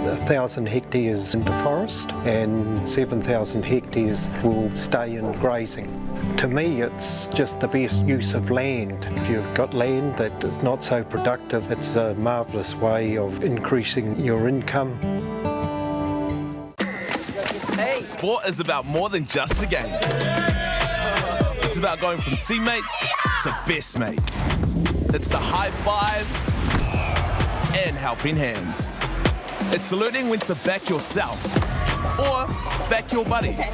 1,000 hectares into forest and 7,000 hectares will stay in grazing. To me, it's just the best use of land. If you've got land that is not so productive, it's a marvellous way of increasing your income. Sport is about more than just the game. It's about going from teammates to best mates. It's the high fives and helping hands. It's learning when to back yourself or back your buddies.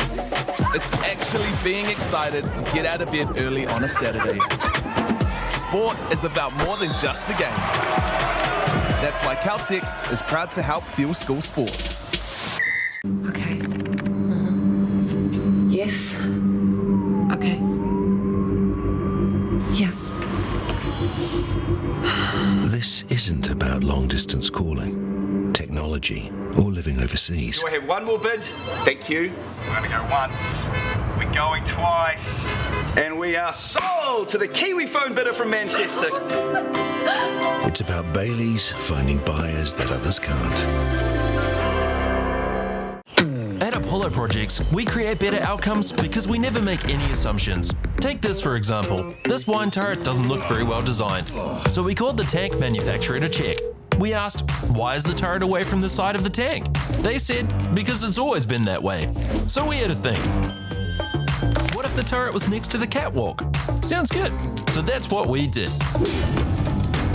It's actually being excited to get out of bed early on a Saturday. Sport is about more than just the game. That's why Caltex is proud to help fuel school sports. Okay. Yes. Okay. Yeah. This isn't about long-distance calling, technology, or living overseas. Do I have one more bid? Thank you. We're going to go once. We're going twice. And we are sold to the Kiwi phone bidder from Manchester. It's about Bailey's finding buyers that others can't. At Apollo Projects, we create better outcomes because we never make any assumptions. Take this for example. This wine turret doesn't look very well designed. So we called the tank manufacturer to check. We asked, why is the turret away from the side of the tank? They said, because it's always been that way. So we had to think. What if the turret was next to the catwalk? Sounds good. So that's what we did.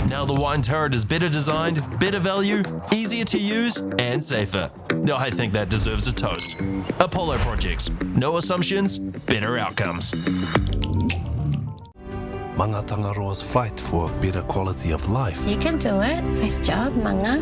Now the wine turret is better designed, better value, easier to use, and safer. I think that deserves a toast. Apollo Projects. No assumptions, better outcomes. Manga Tangaroa's fight for a better quality of life. You can do it. Nice job, Manga.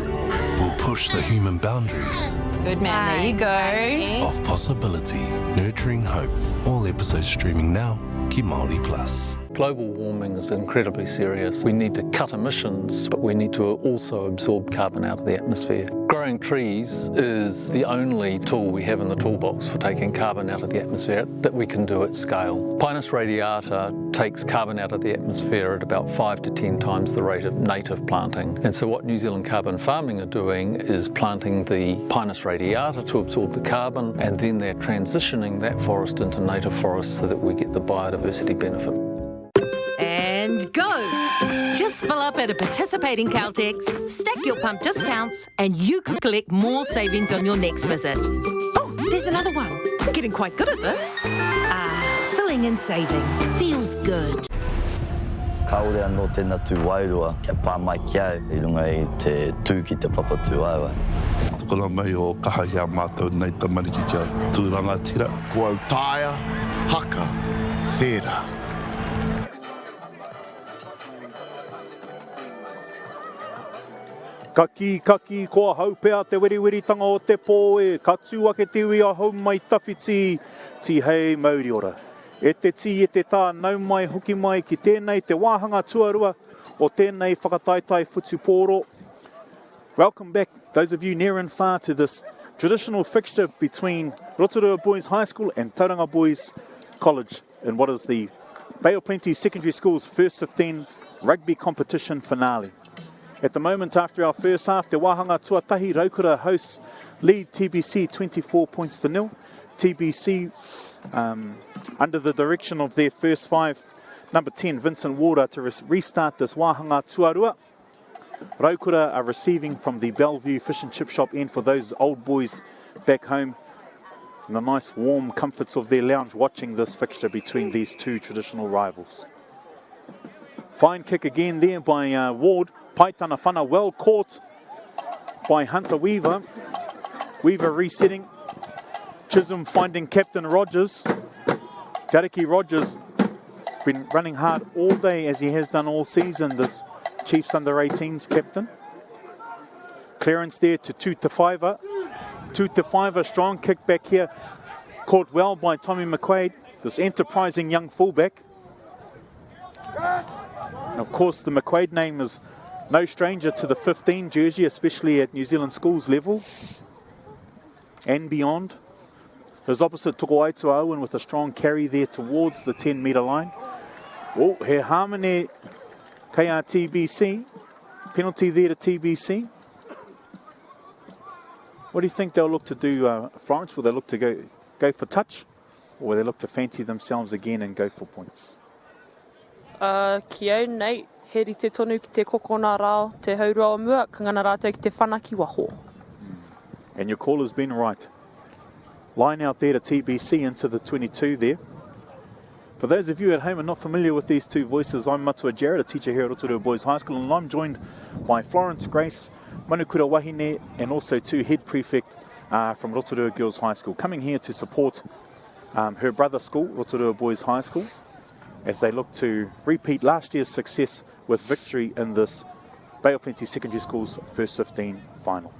Will push the human boundaries. Good man, there you go. Of possibility, nurturing hope. All episodes streaming now. Ki Māori Plus. Global warming is incredibly serious. We need to cut emissions, but we need to also absorb carbon out of the atmosphere. Growing trees is the only tool we have in the toolbox for taking carbon out of the atmosphere that we can do at scale. Pinus radiata takes carbon out of the atmosphere at about 5 to 10 times the rate of native planting. And so what New Zealand Carbon Farming are doing is planting the Pinus radiata to absorb the carbon, and then they're transitioning that forest into native forest so that we get the biodiversity benefit. And go! Just fill up at a participating Caltex, stack your pump discounts, and you can collect more savings on your next visit. Oh, there's another one. Getting quite good at this. Filling and saving feels good. Kaore anō tēnā tū wairua, kia pāmai ki au, I runga I te tū ki te papatū aiwai. Tukula mai o kaha hea mātou nei tamariki kia tūranga tira. Kua utaia, haka, thera. Kaki, kua haupea te wiriwiritanga o te pōe, ka tūake te ui a hau mai tawhiti, ti hei mauri ora. E te ti e te tā nau mai hoki mai ki tēnei te wāhanga tuarua o tēnei whakataitai Futupōro. Welcome back, those of you near and far, to this traditional fixture between Rotorua Boys High School and Tauranga Boys College in what is the Bay of Plenty Secondary School's First 15 rugby competition finale. At the moment, after our first half, Te Wāhanga Tuatahi Raukura hosts lead TBC 24 points to nil. TBC, under the direction of their first five, number 10, Vincent Ward, to restart this Wāhanga Tuarua. Raukura are receiving from the Bellevue Fish and Chip Shop, and for those old boys back home, in the nice warm comforts of their lounge, watching this fixture between these two traditional rivals. Fine kick again there by Ward. Paitana whana well caught by Hunter Weaver. Weaver resetting. Chisholm finding Captain Rogers. Gariki Rogers been running hard all day, as he has done all season, this Chiefs under-18s captain. Clearance there to Tutawhaiva. Tutawhaiva, strong kick back here. Caught well by Tommy McQuaid. this enterprising young fullback. And of course, the McQuaid name is no stranger to the 15 jersey, especially at New Zealand schools level and beyond. His opposite Tokoaitua Owen with a strong carry there towards the 10-metre line. Oh, he harmone kei a TBC. Penalty there to TBC. What do you think they'll look to do, Florence? Will they look to go for touch? Or will they look to fancy themselves again and go for points? Ki au nei, heri te tonu ki te kokona rao, te haurua o mua, ka ngana rātou ki te whanaki waho. And your call has been right. Line out there to TBC into the 22 there. For those of you at home and not familiar with these two voices, I'm Matua Jared, a teacher here at Rotorua Boys High School, and I'm joined by Florence Grace, Manukura Wahine, and also two head prefect from Rotorua Girls High School, coming here to support her brother school, Rotorua Boys High School, as they look to repeat last year's success with victory in this Bay of Plenty Secondary School's first 15 final.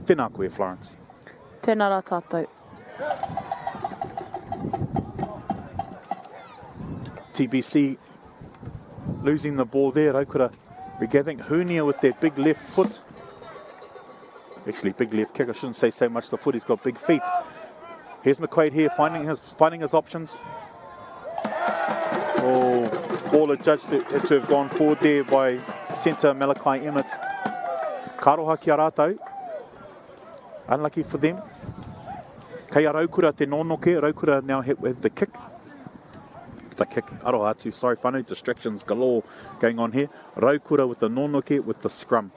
Tēnā koe, Florence. Tēnā rā tātou. TBC losing the ball there. Raukura regathering. Hunia with that big left foot. Actually, big left kick. I shouldn't say so much the foot. He's got big feet. Here's McQuaid here finding his options. Oh, ball adjudged to have gone forward there by centre Malachi Emmett. Karoha ki a rātou. Unlucky for them. Kei a Raukura te nonoke. Raukura now hit with the kick. The kick, aroha atu, sorry whānau, distractions galore going on here. Raukura with the nonoke with the scrum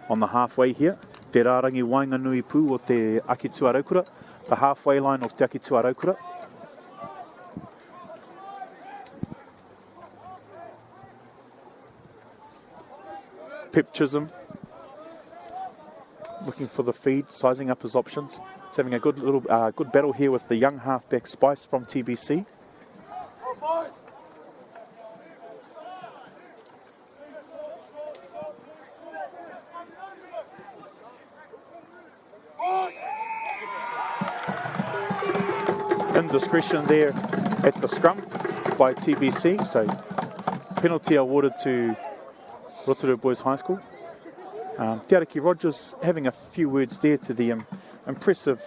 on the halfway here. Te rārangi Wainganui Pū o te Akitua Raukura, the halfway line of te Akitua Raukura. Pip Chisholm looking for the feed, sizing up his options. He's having a good little good battle here with the young halfback Spice from TBC. Indiscretion there at the scrum by TBC, so penalty awarded to Rotorua Boys High School. Te Ariki Rogers having a few words there to the impressive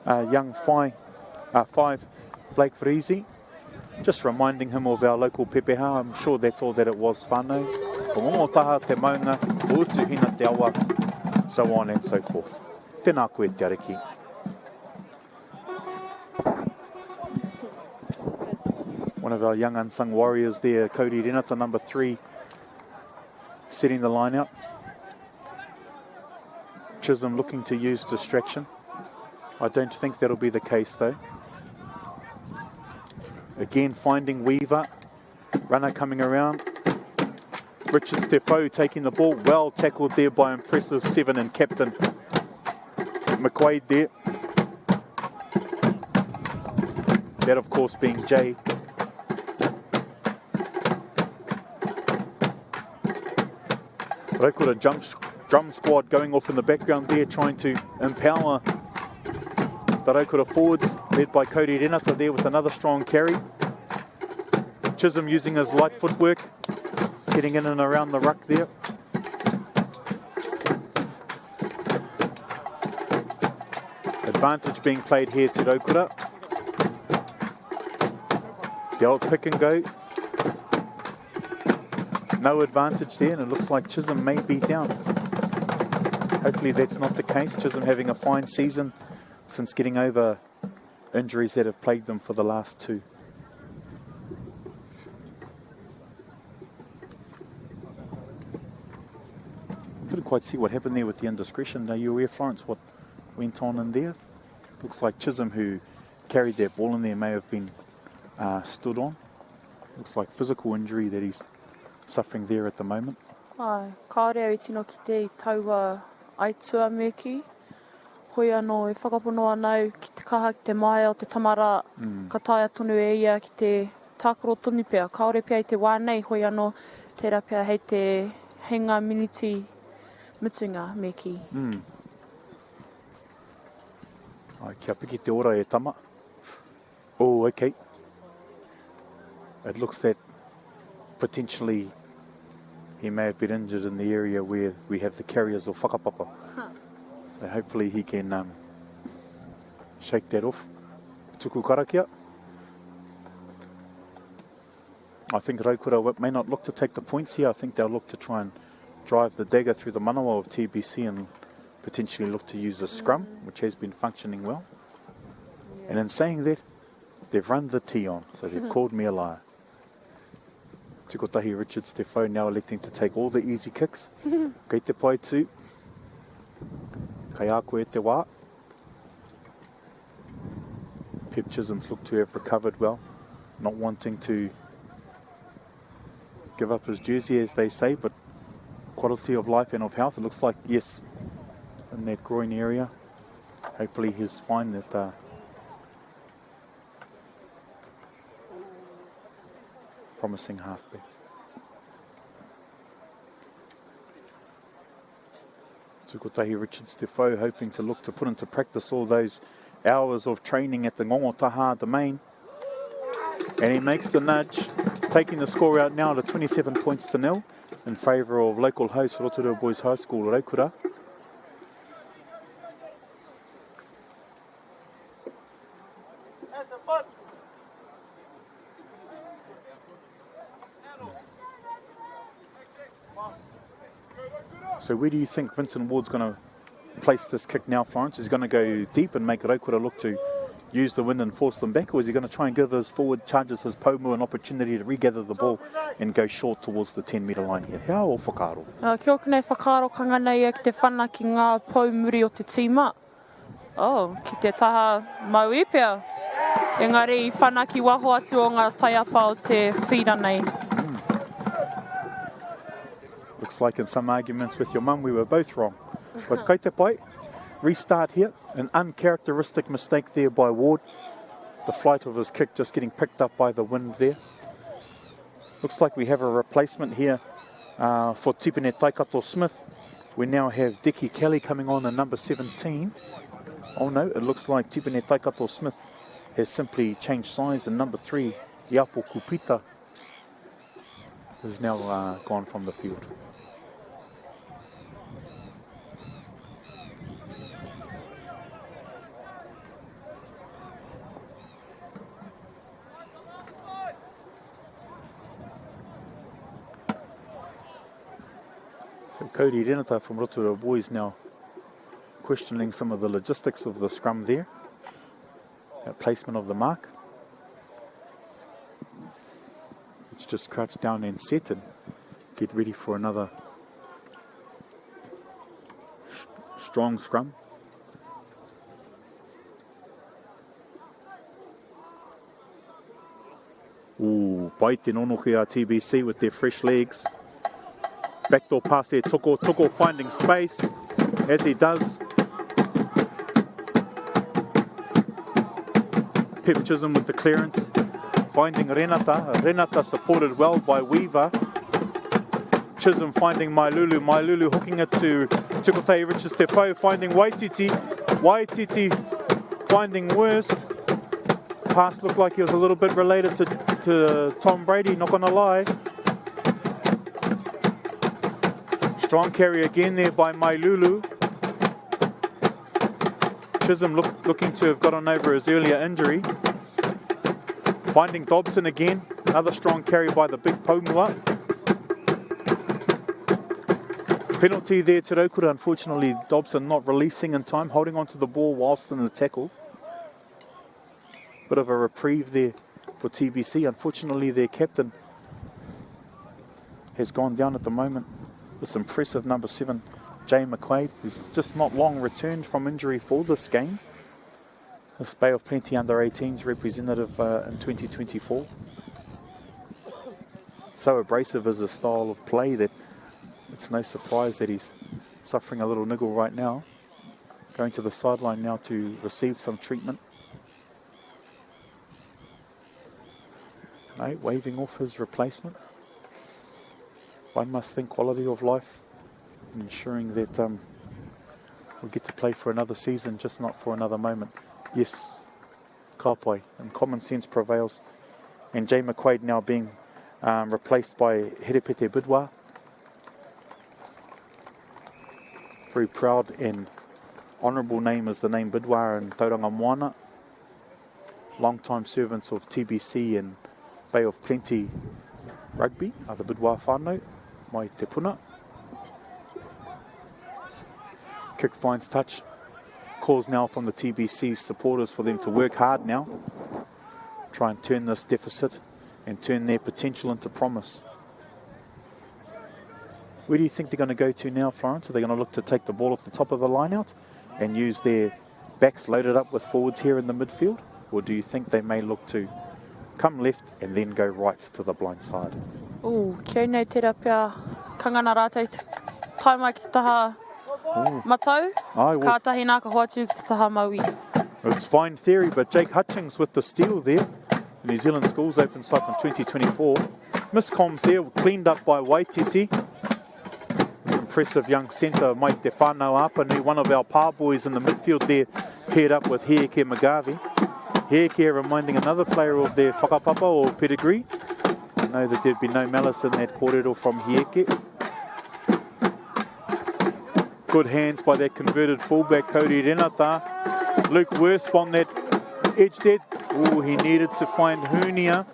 young five, Blake Friesi, just reminding him of our local pepeha. I'm sure that's all that it was, whānau. Kongongo taha te maunga, utu hina te awa, so on and so forth. Tēnā koe Te Ariki. One of our young unsung warriors there, Cody Renata, number 3, setting the line out. Chisholm looking to use distraction. I don't think that'll be the case though. Again finding Weaver. Runner coming around. Richard Stefo taking the ball. Well tackled there by impressive 7 and captain McQuaid there. That of course being Jay. Raukura drum squad going off in the background there, trying to empower the Raukura forwards, led by Cody Renata there with another strong carry. Chisholm using his light footwork, getting in and around the ruck there. Advantage being played here to Raukura. The old pick and go. No advantage there, and it looks like Chisholm may be down. Hopefully that's not the case. Chisholm having a fine season since getting over injuries that have plagued them for the last 2. Couldn't quite see what happened there with the indiscretion. Are you aware, Florence, what went on in there? Looks like Chisholm, who carried that ball in there, may have been stood on. Looks like physical injury that he's suffering there at the moment. Ai, kāore au tino ki te I taua aitua meki. Hoi anō e whakapono anau ki te kaha ki te mai o te tamara. Ka taia tonu e ia ki te tākaro tonu pia. Kāore pia I te wānei hoi anō tērā pia hei te henga miniti mutunga meki. Ai, kia piki te ora e tama. Oh, okay. it looks that potentially he may have been injured in the area where we have the carriers of whakapapa. So hopefully he can shake that off. Tuku karakia. I think Raukura may not look to take the points here. I think they'll look to try and drive the dagger through the manawa of TBC and potentially look to use a scrum, which has been functioning well. And in saying that, they've run the tee on, so they've called me a liar. Tukotahi Richards Te Whau now electing to take all the easy kicks. Kei te pai tū. Kai a koe te wā. Pep Chisholm's looked to have recovered well, not wanting to give up his jersey, as they say, but quality of life and of health. It looks like, yes, in that groin area. Hopefully he's fine. That promising halfback. Tukotahi Richards Te Whau hoping to look to put into practice all those hours of training at the Ngongo Taha domain. And he makes the nudge, taking the score out now to 27 points to 0 in favour of local host Rotorua Boys High School, Raukura. So where do you think Vincent Ward's going to place this kick now, Florence? Is he going to go deep and make Raukura look to use the wind and force them back, or is he going to try and give his forward charges, his Paumu, an opportunity to regather the ball and go short towards the 10-metre line here? Hea o whakaaro? Kia ora nei whakaaro kanga nei e ki te whana ki ngā paumuri o te tīma. Oh, ki te taha maui pia. Engari, I whana ki waho atu o ngā taiapa o te whira nei. Looks like in some arguments with your mum we were both wrong. But kei te pai, restart here. An uncharacteristic mistake there by Ward. The flight of his kick just getting picked up by the wind there. Looks like we have a replacement here for Tipene Taikato Smith. We now have Dickie Kelly coming on in number 17. Oh no, it looks like Tipene Taikato Smith has simply changed size, and number 3, Iapo Kupita, is now gone from the field. So Cody Renata from Rotorua Boys now questioning some of the logistics of the scrum there. That placement of the mark. Let's just crouch down and set and get ready for another strong scrum. Ooh, Paite Nonoke TBC with their fresh legs. Backdoor pass there, Toko finding space, as he does. Pep Chisholm with the clearance, finding Renata supported well by Weaver. Chisholm finding Mailulu hooking it to Tukotahi Richards Te Whau, finding Waititi finding Worst. Pass looked like he was a little bit related to Tom Brady, not gonna lie. Strong carry again there by Mailulu. Chisholm looking to have gotten over his earlier injury. Finding Dobson again. Another strong carry by the big Paumua. Penalty there to Raukura. Unfortunately, Dobson not releasing in time, holding onto the ball whilst in the tackle. Bit of a reprieve there for TBC. Unfortunately, their captain has gone down at the moment. This impressive number 7, Jay McQuaid, who's just not long returned from injury for this game. This Bay of Plenty under-18s representative in 2024. So abrasive is the style of play that it's no surprise that he's suffering a little niggle right now. Going to the sideline now to receive some treatment. No, waving off his replacement. One must think quality of life, ensuring that we'll get to play for another season, just not for another moment. Yes, ka pai, and common sense prevails And Jay McQuaid now being replaced by Herepete Bidwa. Very proud and honourable name is the name Bidwa and Tauranga Moana. Long-time servants of TBC and Bay of Plenty Rugby are the Bidwa whānau, mai te puna. Kick finds touch. Calls now from the TBC supporters for them to work hard now. Try and turn this deficit and turn their potential into promise. Where do you think they're going to go to now, Florence? Are they going to look to take the ball off the top of the line out and use their backs loaded up with forwards here in the midfield? Or do you think they may look to come left and then go right to the blind side? Kia nei tera pia kangana rātou tai mai ki te taha matau. Ka tahi nā ka hoatu ki te taha maui. It's fine theory, but Jake Hutchings with the steal there. The New Zealand Schools Open side from 2024. Miscoms there, cleaned up by Waititi. Impressive young centre, Mike Te Whānau Apanu, one of our par boys in the midfield there, paired up with Heike Magavi. Heike reminding another player of their whakapapa or pedigree. I know that there'd be no malice in that kōrero from Heike. Good hands by that converted fullback, Cody Renata. Luke Worsp on that edge there. Oh, he needed to find Hunia.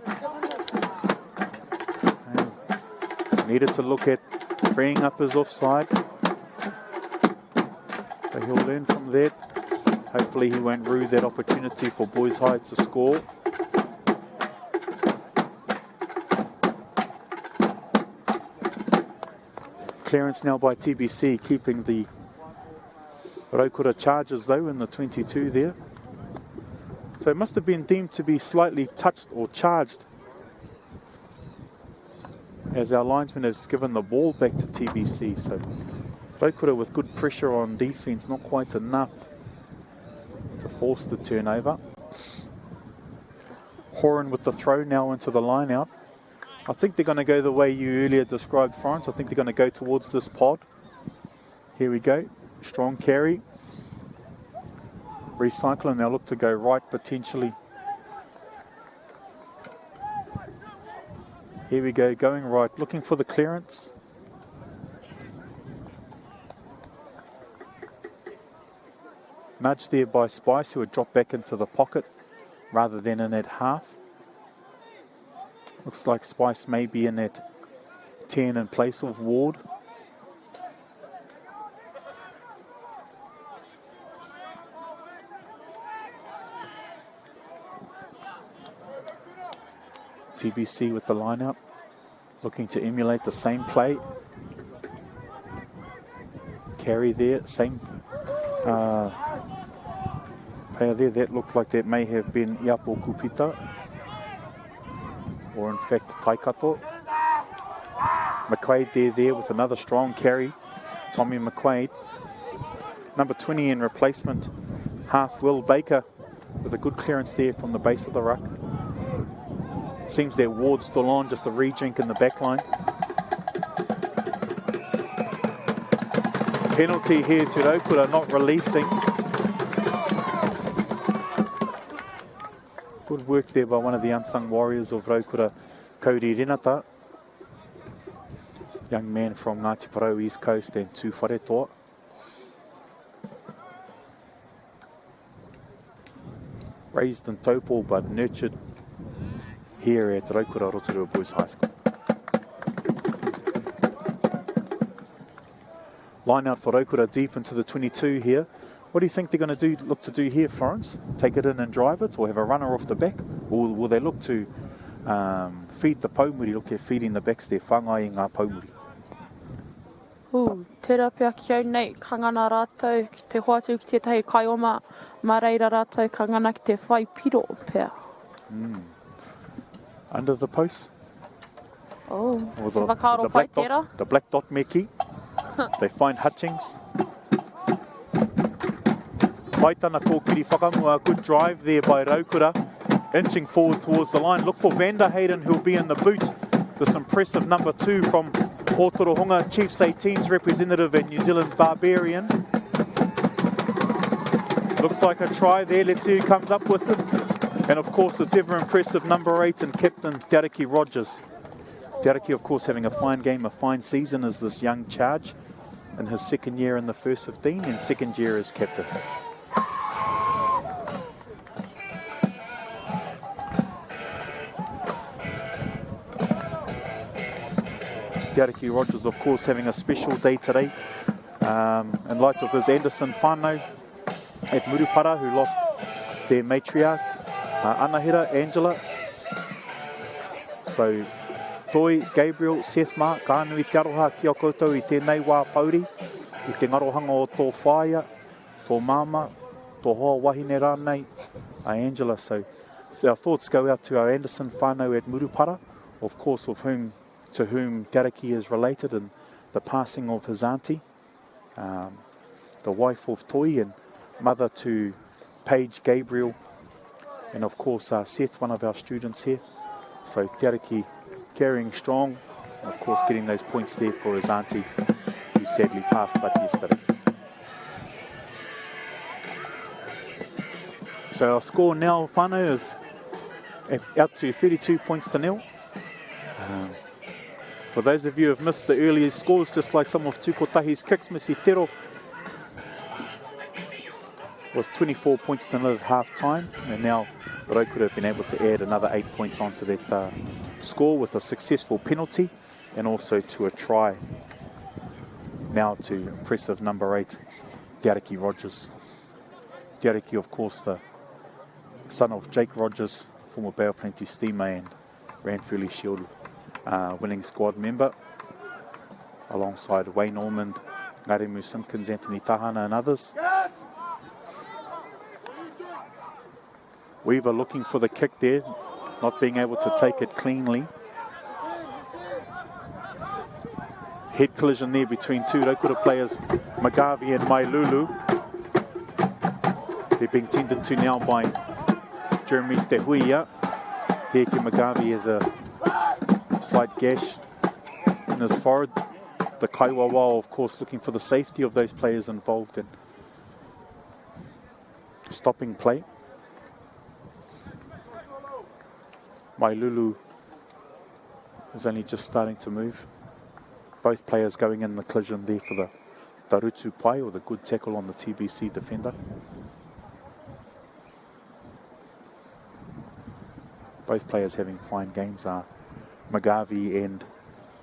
Needed to look at freeing up his offside. So he'll learn from that. Hopefully he won't rue that opportunity for Boys High to score. Clearance now by TBC, keeping the Raukura Chargers though in the 22 there. So it must have been deemed to be slightly touched or charged, as our linesman has given the ball back to TBC. So Raukura with good pressure on defence, not quite enough to force the turnover. Horan with the throw now into the line out. I think they're going to go the way you earlier described, Florence. I think they're going to go towards this pod. Here we go. Strong carry. Recycle, and they'll look to go right potentially. Here we go, going right, looking for the clearance. Nudge there by Spice, who would drop back into the pocket rather than in that half. Looks like Spice may be in that 10 in place of Ward. TBC with the line up, looking to emulate the same play. Carry there, same player there. That looked like that may have been Iapo Kupita, or in fact Taikato. McQuaid there with another strong carry. Tommy McQuaid. Number 20 in replacement, half Will Baker, with a good clearance there from the base of the ruck. Seems their Ward's still on, just a rejink in the back line. Penalty here to Raukura, not releasing. Good work there by one of the unsung warriors of Raukura, Cody Renata. Young man from Ngāti Porou East Coast and Tu Wharetoa. Raised in Taupo but nurtured here at Raukura Rotorua Boys High School. Line out for Raukura deep into the 22 here. What do you think they're going to look to do here, Florence? Take it in and drive it, or have a runner off the back? Or will they look to feed the Paumuri, look at feeding the backs there, whangai i ngā Paumuri? Tērā pia ki au nei, kangana rātou, ki te hoatu ki te tahi kaioma, mā reira rātou kangana ki te whai piro pia. Under the post? Or the black dot meki. They find Hutchings. Paitana kōkiri whakamua, good drive there by Raukura, inching forward towards the line. Look for Vanderhayden, who'll be in the boot. This impressive number 2 from Otorohunga, Chiefs 18's representative and New Zealand Barbarian. Looks like a try there. Let's see who comes up with it. And of course, it's ever impressive number 8 and captain Te Rogers. Te of course, having a fine game, a fine season as this young charge in his second year in the first 15 and second year as captain. Te Rogers, of course, having a special day today in light of his Anderson whānau at Murupara, who lost their matriarch, Anahira, Angela. So, Toi, Gabriel, Seth Mark, kānui te aroha ki a koutou I tēnei wā pauri, I te ngarohanga o tō whāia, tō mama, tō hoa wahine rānei, Angela. So our thoughts go out to our Anderson whānau at Murupara, of course, to whom Taraki is related, and the passing of his auntie, the wife of Toi and mother to Paige Gabriel, and of course Seth, one of our students here. So Taraki carrying strong, and of course getting those points there for his auntie, who sadly passed but yesterday. So our score now, whānau, is out to 32 points to nil. For those of you who have missed the earlier scores, just like some of Tukotahi's kicks, Missy Tero was 24 points to nil at half time, and now Raukura have been able to add another 8 points onto that score with a successful penalty and also to a try. Now to impressive number 8, Te Rogers. Te of course, the son of Jake Rogers, former Bay of Plenty steamer and Ranfurly Shield winning squad member, alongside Wayne Ormond, Ngaremu Simpkins, Anthony Tahana and others. Weaver looking for the kick there, not being able to take it cleanly. Head collision there between two Raukura players, Magavi and Mailulu. They're being tended to now by Jeremy Te Huia. Heke Magavi has a slight gash in his forehead. The Kaiwawa, of course, looking for the safety of those players involved in stopping play. Mailulu is only just starting to move. Both players going in the collision there for the Tarutu Pai, or the good tackle on the TBC defender. Both players having fine games are Magavi and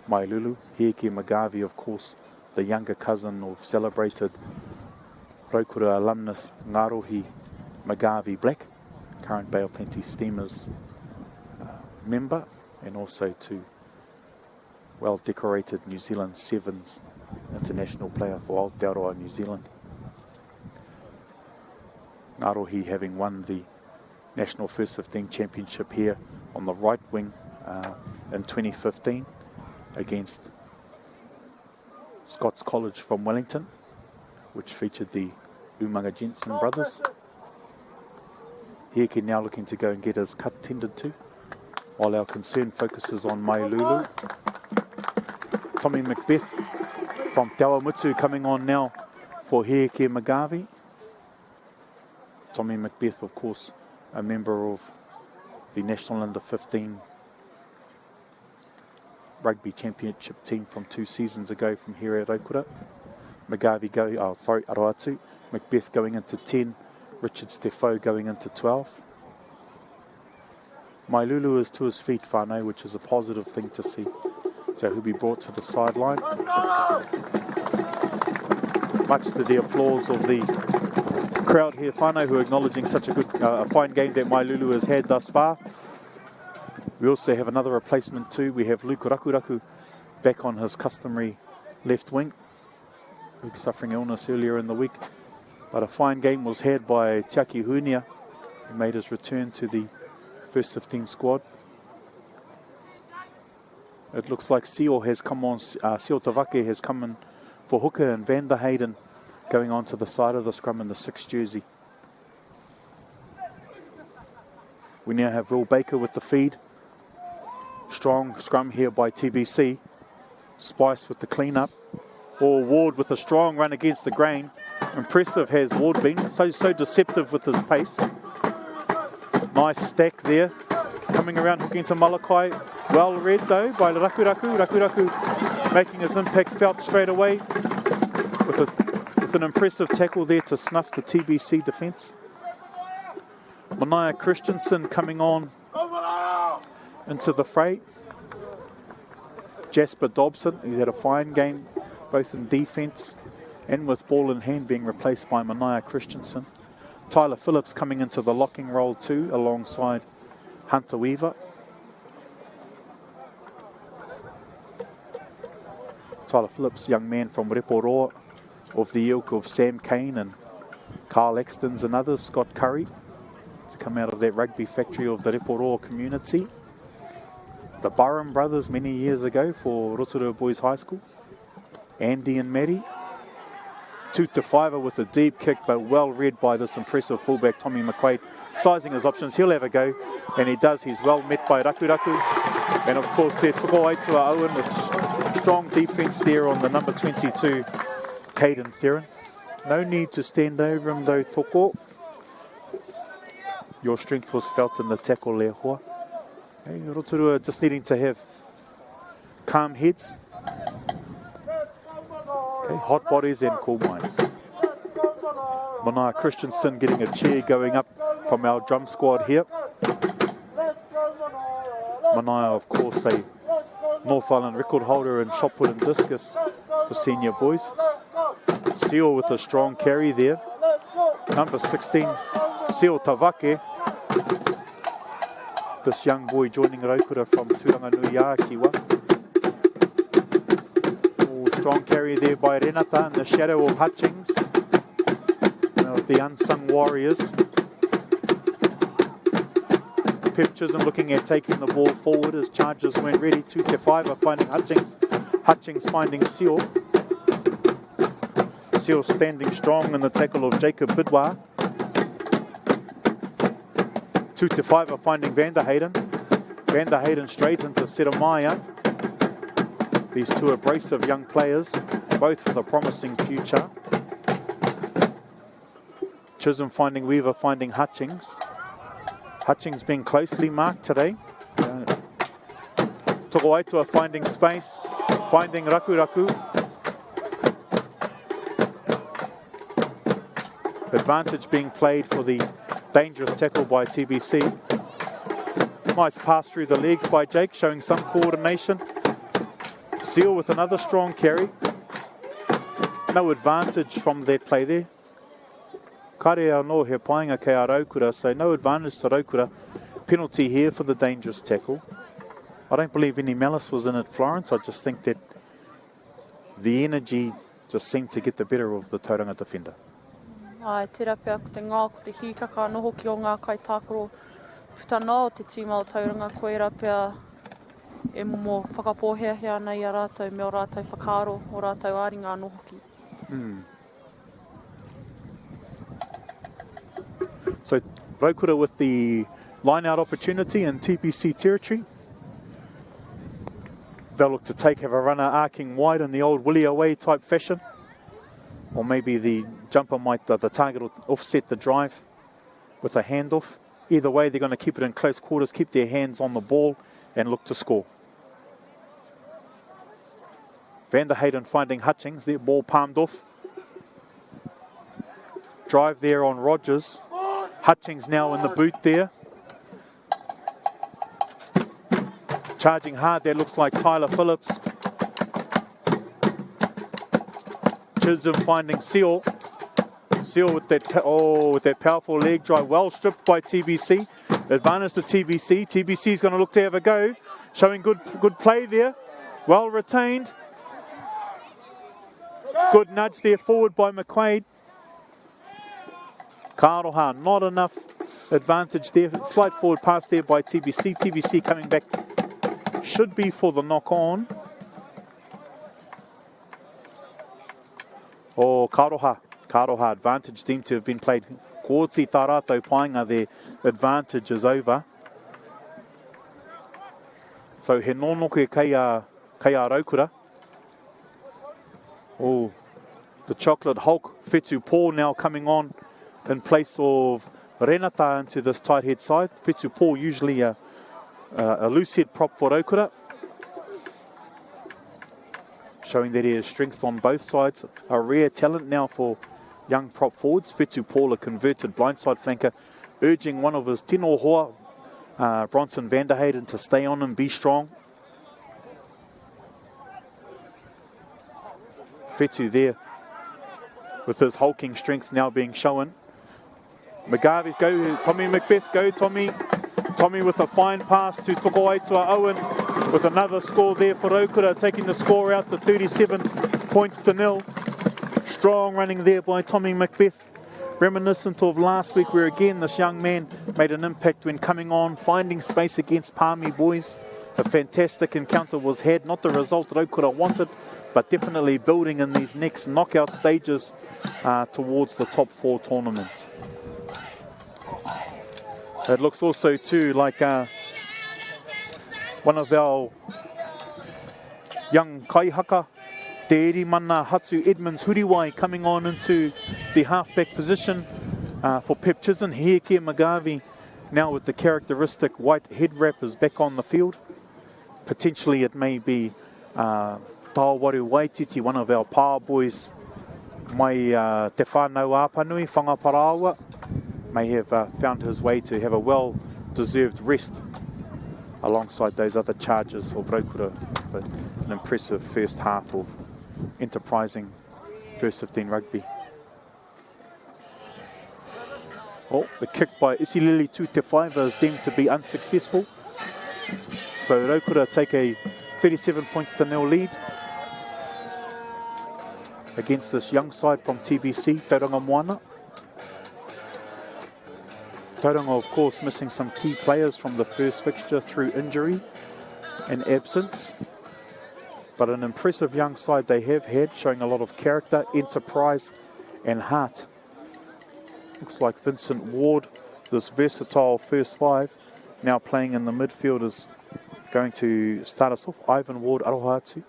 Mailulu. Heke Magavi, of course, the younger cousin of celebrated Raukura alumnus Ngarohi Magavi Black, current Bay of Plenty Steamers member, and also to well-decorated New Zealand Sevens international player for Aotearoa, New Zealand. Ngarohi having won the National First 15 Championship here on the right wing in 2015 against Scots College from Wellington, which featured the Umaga Jensen brothers. Heke now looking to go and get his cut tended to, while our concern focuses on Mailulu. Tommy Macbeth from Te Awamutu coming on now for Heke Magavi. Tommy Macbeth, of course, a member of the National Under 15 Rugby Championship team from 2 seasons ago from here at Raukura. Aroatu. Macbeth going into 10, Richard Stefo going into 12. Mailulu is to his feet, whānau, which is a positive thing to see. So he'll be brought to the sideline. Much to the applause of the crowd here, whānau, who are acknowledging such a good, fine game that Mailulu has had thus far. We also have another replacement too. We have Luke Rakuraku back on his customary left wing. Luke suffering illness earlier in the week. But a fine game was had by Tiaki Hunia, who made his return to the first 15 squad. It looks like Sio has come on, Sio Tavake has come in for hooker, and Van der Hayden going on to the side of the scrum in the 6th jersey. We now have Will Baker with the feed. Strong scrum here by TBC. Spice with the clean-up. Or Ward with a strong run against the grain. Impressive has Ward been. So deceptive with his pace. Nice stack there. Coming around, hooking to Malakai. Well read though by Raku Raku. Raku Raku making his impact felt straight away with an impressive tackle there to snuff the TBC defence. Mania Christensen coming on into the fray. Jasper Dobson, he's had a fine game both in defence and with ball in hand, being replaced by Mania Christensen. Tyler Phillips coming into the locking role too alongside Hunter Weaver. Tyler Phillips, young man from Reporoa, of the ilk of Sam Kane and Carl Extons and others, Scott Curry, to come out of that rugby factory of the Reporoa community. The Burham brothers many years ago for Rotorua Boys High School. Andy and Maddie. Tutafiva with a deep kick, but well read by this impressive fullback Tommy McQuaid. Sizing his options, he'll have a go, and he does. He's well met by Raku Raku. And of course there, Toko Aitua Owen with strong defence there on the number 22, Caden Theron. No need to stand over him though, Toko. Your strength was felt in the tackle there, Hoa. Hey, Rotorua just needing to have calm heads. Okay, hot bodies and cool minds. Mania Christensen getting a cheer going up from our drum squad here. Mania, of course, a North Island record holder in shot put and discus for senior boys. Seal with a strong carry there. Number 16, Seal Tavake. This young boy joining Raukura from Turanganui Kiwa. Strong carry there by Renata in the shadow of Hutchings. Of the unsung warriors. Pip Chisholm looking at taking the ball forward as charges went ready. Tutafiva finding Hutchings. Hutchings finding Seal. Seal standing strong in the tackle of Jacob Bidwa. Tutafiva finding Vander Hayden. Vander Hayden straight into Sedamaya. These two abrasive young players, both with a promising future. Chisholm finding Weaver, finding Hutchings. Hutchings being closely marked today. Toko Aitua finding space, finding Raku Raku. Advantage being played for the dangerous tackle by TBC. Nice pass through the legs by Jake, showing some coordination. Seal with another strong carry. No advantage from that play there. Kare no he painga kei a Raukura, so no advantage to Raukura. Penalty here for the dangerous tackle. I don't believe any malice was in it, Florence. I just think that the energy just seemed to get the better of the Tauranga defender. Ai, tira pia ko te ngā, ko te hikaka noho ki o ngā kai tākoro putana o te tīma o Tauranga, koe pia e momo whakapōhea nei a rātou me o rātou whakaaro o rātou āringa noho ki. So Raukura with the line-out opportunity in TBC territory. They'll look to have a runner arcing wide in the old Willie away type fashion. Or maybe the jumper might, the target will offset the drive with a handoff. Either way, they're going to keep it in close quarters, keep their hands on the ball and look to score. Vander Hayden finding Hutchings, their ball palmed off. Drive there on Rogers. Hutchings now in the boot there. Charging hard there, looks like Tyler Phillips. Chisholm finding Seal. Seal with that powerful leg drive, well stripped by TBC. Advantage to TBC. TBC is going to look to have a go. Showing good play there. Well retained. Good nudge there forward by McQuaid. Karoha, not enough advantage there. Slight forward pass there by TBC. TBC coming back. Should be for the knock on. Oh, Karoha. Karoha, advantage deemed to have been played. Kōti Tarato Painga, their advantage is over. So he nonoke kei a Raukura. Oh, the chocolate Hulk, Whetu Paul now coming on in place of Renata into this tight head side. Whetū Pō usually a loose head prop for Raukura. Showing that he has strength on both sides. A rare talent now for young prop forwards. Whetū Pō, a converted blindside flanker, urging one of his tino hoa, Bronson van der Hayden, to stay on and be strong. Whetū there with his hulking strength now being shown. McGarvey, go Tommy Macbeth, go Tommy. Tommy with a fine pass to Tokoaitua Owen with another score there for Raukura, taking the score out to 37 points to 0. Strong running there by Tommy Macbeth. Reminiscent of last week where again this young man made an impact when coming on, finding space against Palmy boys. A fantastic encounter was had, not the result that Raukura wanted, but definitely building in these next knockout stages towards the top 4 tournaments. It looks also too like one of our young kaihaka, Te Eri Mana Hatu Edmonds Huriwai, coming on into the halfback position for Pep Chisholm. Heke Magavi now with the characteristic white head wrap is back on the field. Potentially it may be Tawaru Waititi, one of our power boys, mai te whānau āpanui, Whangaparaua, may have found his way to have a well-deserved rest alongside those other charges of Raukura. But an impressive first half of enterprising first 15 rugby. Oh, the kick by Isilili Tutewhaiva is deemed to be unsuccessful. So Raukura take a 37 points to 0 lead against this young side from TBC, Tauranga Moana. Tauranga, of course, missing some key players from the first fixture through injury and absence. But an impressive young side they have had, showing a lot of character, enterprise and heart. Looks like Vincent Ward, this versatile first 5, now playing in the midfield, is going to start us off. Ivan Ward, Arohatu.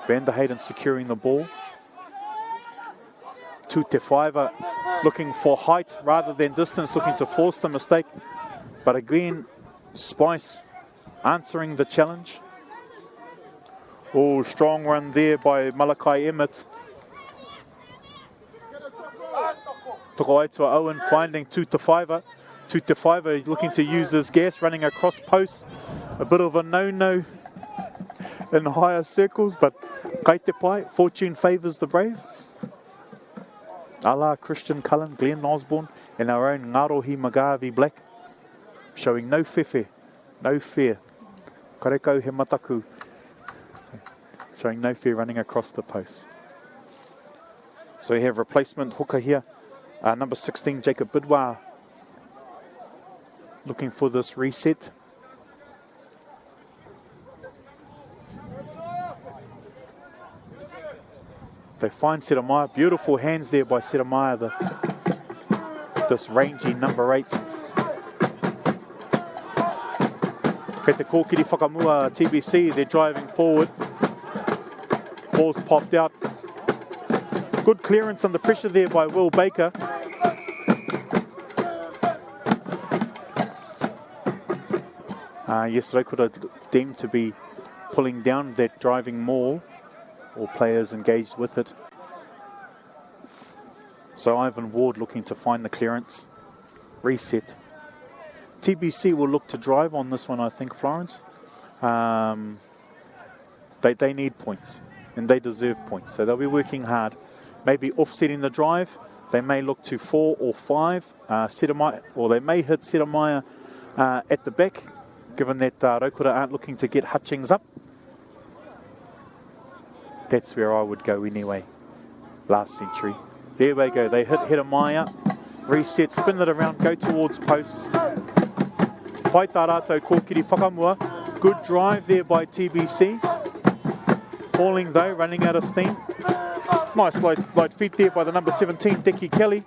Van der Hayden securing the ball. Tutewhaiva looking for height rather than distance, looking to force the mistake. But again, Spice answering the challenge. Oh, strong run there by Malakai Emmett. Tokoaitua Owen finding Tutewhaiva. Tutewhaiva looking to use his gas, running across posts. A bit of a no-no in higher circles, but Kaitepai, fortune favours the brave. Ala Christian Cullen, Glenn Osborne, and our own Ngarohi Magavi Black, showing no fefe, no fear. Karekau he mataku, showing no fear, running across the post. So we have replacement hooker here, number 16, Jacob Bidwa, looking for this reset. They find Seramaya. Beautiful hands there by Seramaya, this rangy number 8. Kei te kōkiri whakamua TBC, they're driving forward. Ball's popped out. Good clearance under pressure there by Will Baker. Yes, Raukura deemed to be pulling down that driving maul, or players engaged with it. So Ivan Ward looking to find the clearance. Reset. TBC will look to drive on this one, I think, Florence. They need points, and they deserve points. So they'll be working hard. Maybe offsetting the drive. They may look to 4 or 5. Or they may hit Seramaya at the back, given that Raukura aren't looking to get Hutchings up. That's where I would go anyway, last century. There we go, they hit Hedamaya, reset, spin it around, go towards posts. Pai tā rātou kōkiri whakamua, good drive there by TBC. Falling though, running out of steam. Nice light feet there by the number 17, Deki Kelly.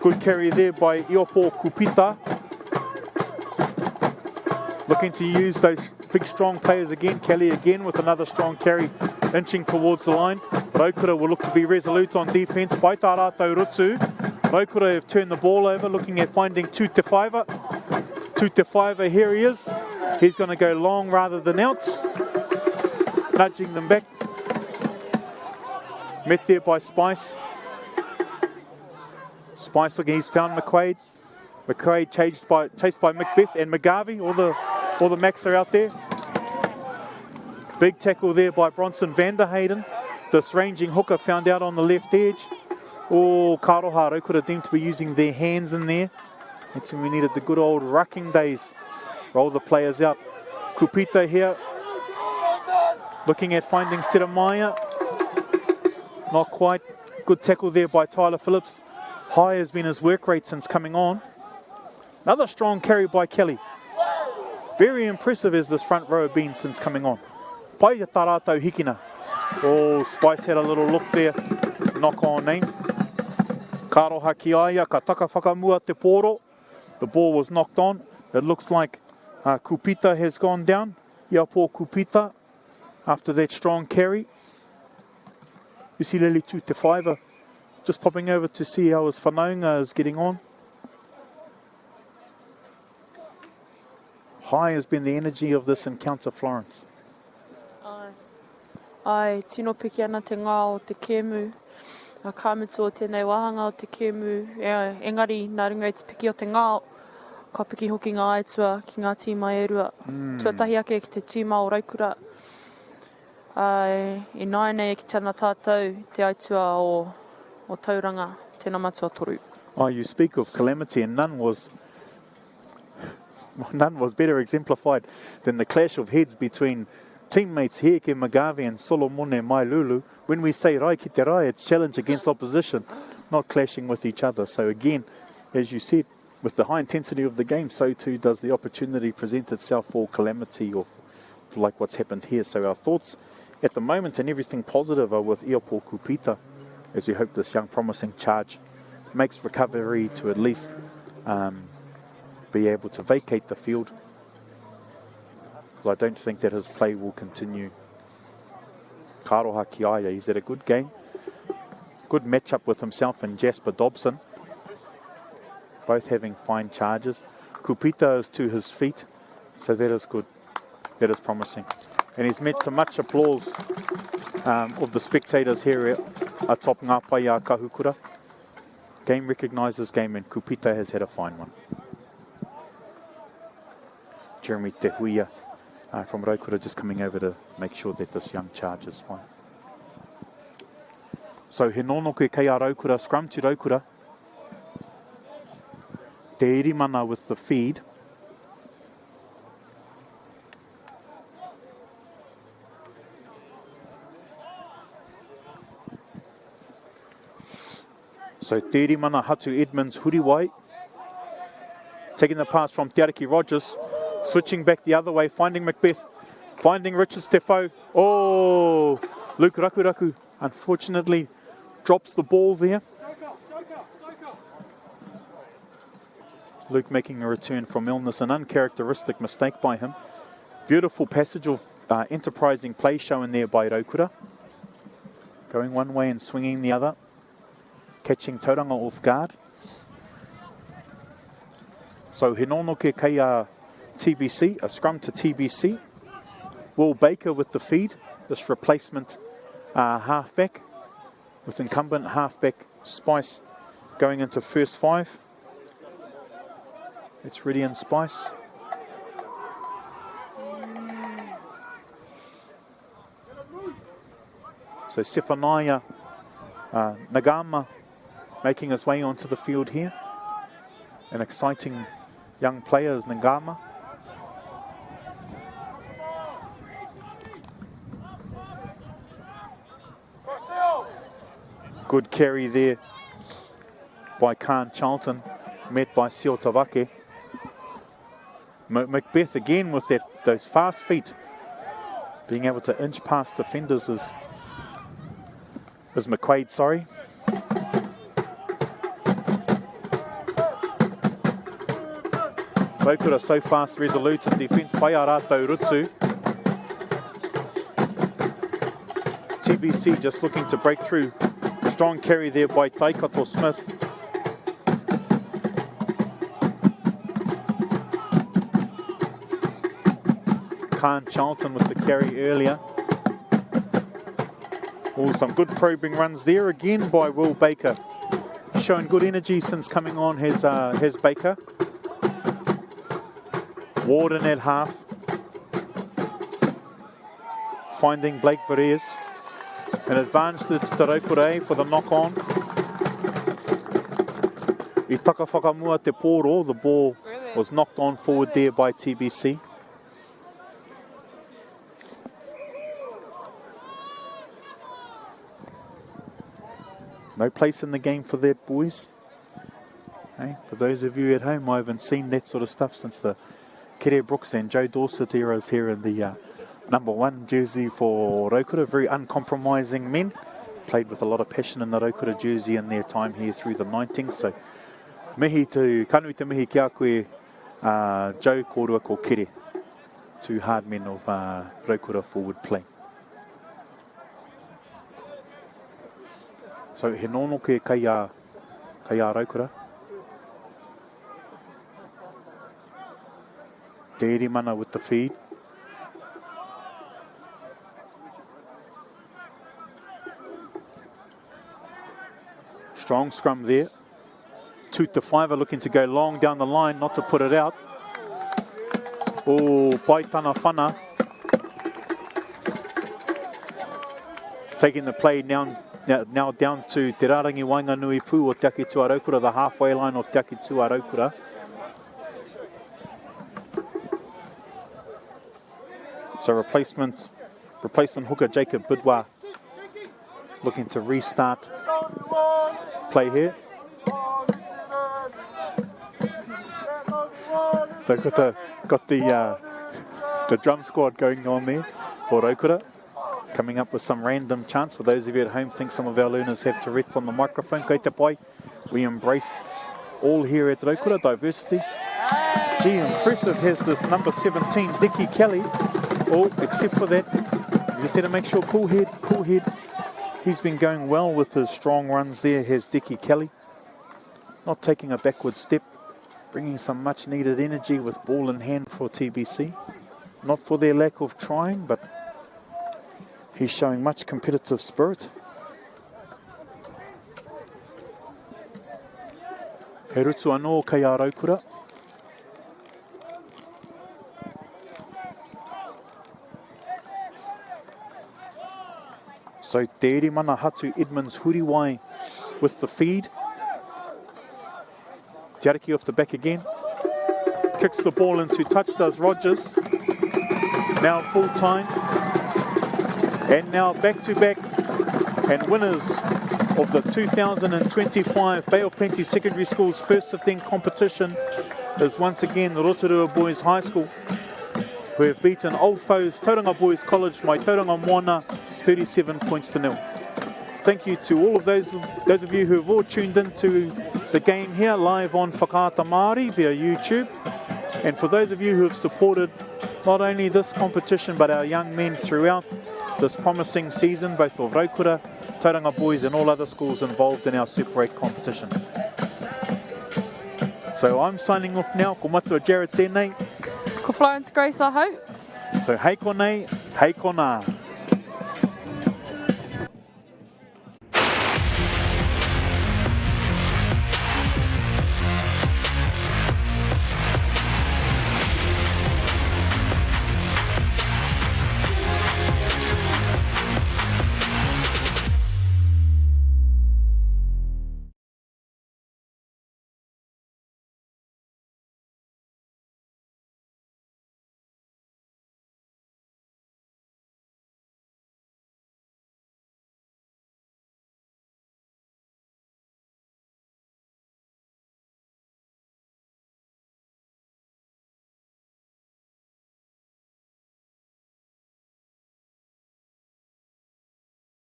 Good carry there by Iopo Kupita. Looking to use those big strong players again. Kelly again with another strong carry inching towards the line. Raukura will look to be resolute on defence. Pai tā rātou Rutu. Raukura have turned the ball over, looking at finding Tutewhaiva. Tutewhaiva, here he is. He's going to go long rather than out. Nudging them back. Met there by Spice. Spice looking, he's found McQuaid. McQuaid chased by Macbeth and McGarvey. All the Macs are out there. Big tackle there by Bronson Vanderhayden. This ranging hooker found out on the left edge. Oh, Karoharo could have deemed to be using their hands in there. That's when we needed the good old rucking days. Roll the players out. Kupita here. Looking at finding Seramaya. Not quite. Good tackle there by Tyler Phillips. High has been his work rate since coming on. Another strong carry by Kelly. Very impressive as this front row have been since coming on. Pai tā rātou hikina. Oh, Spice had a little look there. Knock on name. Karoha ki aia, ka taka whakamua te poro. The ball was knocked on. It looks like Kupita has gone down. Iapo Kupita after that strong carry. Usileli Tutewhaiva just popping over to see how his whanaunga is getting on. High has been the energy of this encounter, Florence. Ai, tino piki ana te ngā o te kēmu. A kāmitu o tēnei wahanga o te kēmu. Engari, nā ringa i te piki o te ngā, ka piki hoki ngā aitua ki ngā tīma e rua. Tuatahi ake ki te tīma o Raukura. Ai, I nai nei ki tēnā tātou te aitua o tauranga, tēnā matua toru. Oh, you speak of calamity, and none was better exemplified than the clash of heads between teammates Heke Magavi and Solomone Mailulu. When we say rai ki te rai, it's challenge against opposition, not clashing with each other. So again, as you said, with the high intensity of the game, so too does the opportunity present itself for calamity or for like what's happened here. So our thoughts at the moment and everything positive are with Iapo Kupita, as we hope this young promising charge makes recovery to at least be able to vacate the field. Because I don't think that his play will continue. Karoha ki aia, he's had a good game. Good matchup with himself and Jasper Dobson. Both having fine charges. Kupita is to his feet, so that is good. That is promising. And he's met to much applause of the spectators here atop Ngā Paia Kahukura. Game recognises game, and Kupita has had a fine one. Jeremy Te Huia from Raukura just coming over to make sure that this young charge is fine. So he nonoke kei a Raukura, scrum to Raukura. Te Irimana with the feed. So Te Irimana Hatu Edmonds Huriwai. Taking the pass from Te Ariki Rogers. Switching back the other way, finding Macbeth, finding Richard Stefo. Oh, Luke Rakuraku unfortunately drops the ball there. Luke making a return from illness, an uncharacteristic mistake by him. Beautiful passage of enterprising play shown there by Raukura. Going one way and swinging the other. Catching Tauranga off guard. So he nonoke kei a TBC, a scrum to TBC. Will Baker with the feed, this replacement halfback, with incumbent halfback Spice going into first five. It's Ready and Spice. So Sefanaya Nagama making his way onto the field here. An exciting young player is Nagama. Good carry there by Khan Charlton, met by Sio Tavake. Macbeth again with those fast feet, being able to inch past defenders is McQuaid, sorry. Raukura so fast, resolute in defence. Pai a rātou Rutu. TBC just looking to break through. Strong carry there by Taikato Smith. Khan Charlton with the carry earlier. Oh, some good probing runs there again by Will Baker. Showing good energy since coming on has Baker. Warden at half. Finding Blake Verez. An advance to Te Raukura for the knock-on. I taka whakamua te pōro, the ball was knocked on forward there by TBC. No place in the game for that, boys. Hey, for those of you at home, I haven't seen that sort of stuff since the Kere Brooks and Joe Dorset eras here in the #1 jersey for Raukura. Very uncompromising men. Played with a lot of passion in the Raukura jersey in their time here through the 90s. So, mihi tu, kanui te mihi kia koe, Joe Korua ko Kere. Two hard men of Raukura forward play. So, he nono ke kai a Raukura. Te eri mana with the feed. Strong scrum there. 2 to 5 are looking to go long down the line, not to put it out. Oh, Paitana Whana. Taking the play now down to Te Rarangi Wainganui Pū o Te Ake Tua Raukura, the halfway line of Te Ake Tua Raukura. So replacement hooker Jacob Bidwa looking to restart play here. So got the drum squad going on there for Raukura. Coming up with some random chants. For those of you at home, think some of our learners have Tourette's on the microphone. Kei te pai. We embrace all here at Raukura, diversity. Gee, impressive has this number 17, Dickie Kelly. Oh, except for that, you just had to make sure, cool head. He's been going well with his strong runs there, has Dickie Kelly. Not taking a backward step, bringing some much needed energy with ball in hand for TBC. Not for their lack of trying, but he's showing much competitive spirit. He rutu anō kei a Raukura. So Te Eri Mana Hatu Edmonds Huriwai with the feed. Te Ariki off the back again. Kicks the ball into touch, does Rogers. Now full time. And now back to back. And winners of the 2025 Bay of Plenty Secondary School's First 15 competition is once again the Rotorua Boys High School, who have beaten old foes Tauranga Boys College, Mai Tauranga Moana, 37 points to 0. Thank you to all of those of you who have all tuned into the game here live on Whakaata Māori via YouTube. And for those of you who have supported not only this competition but our young men throughout this promising season, both of Raukura, Tauranga Boys and all other schools involved in our Super 8 competition. So I'm signing off now. Ko matua Jared tēnei. Ko Florence Grace, I hope. So hei konei, hei kona.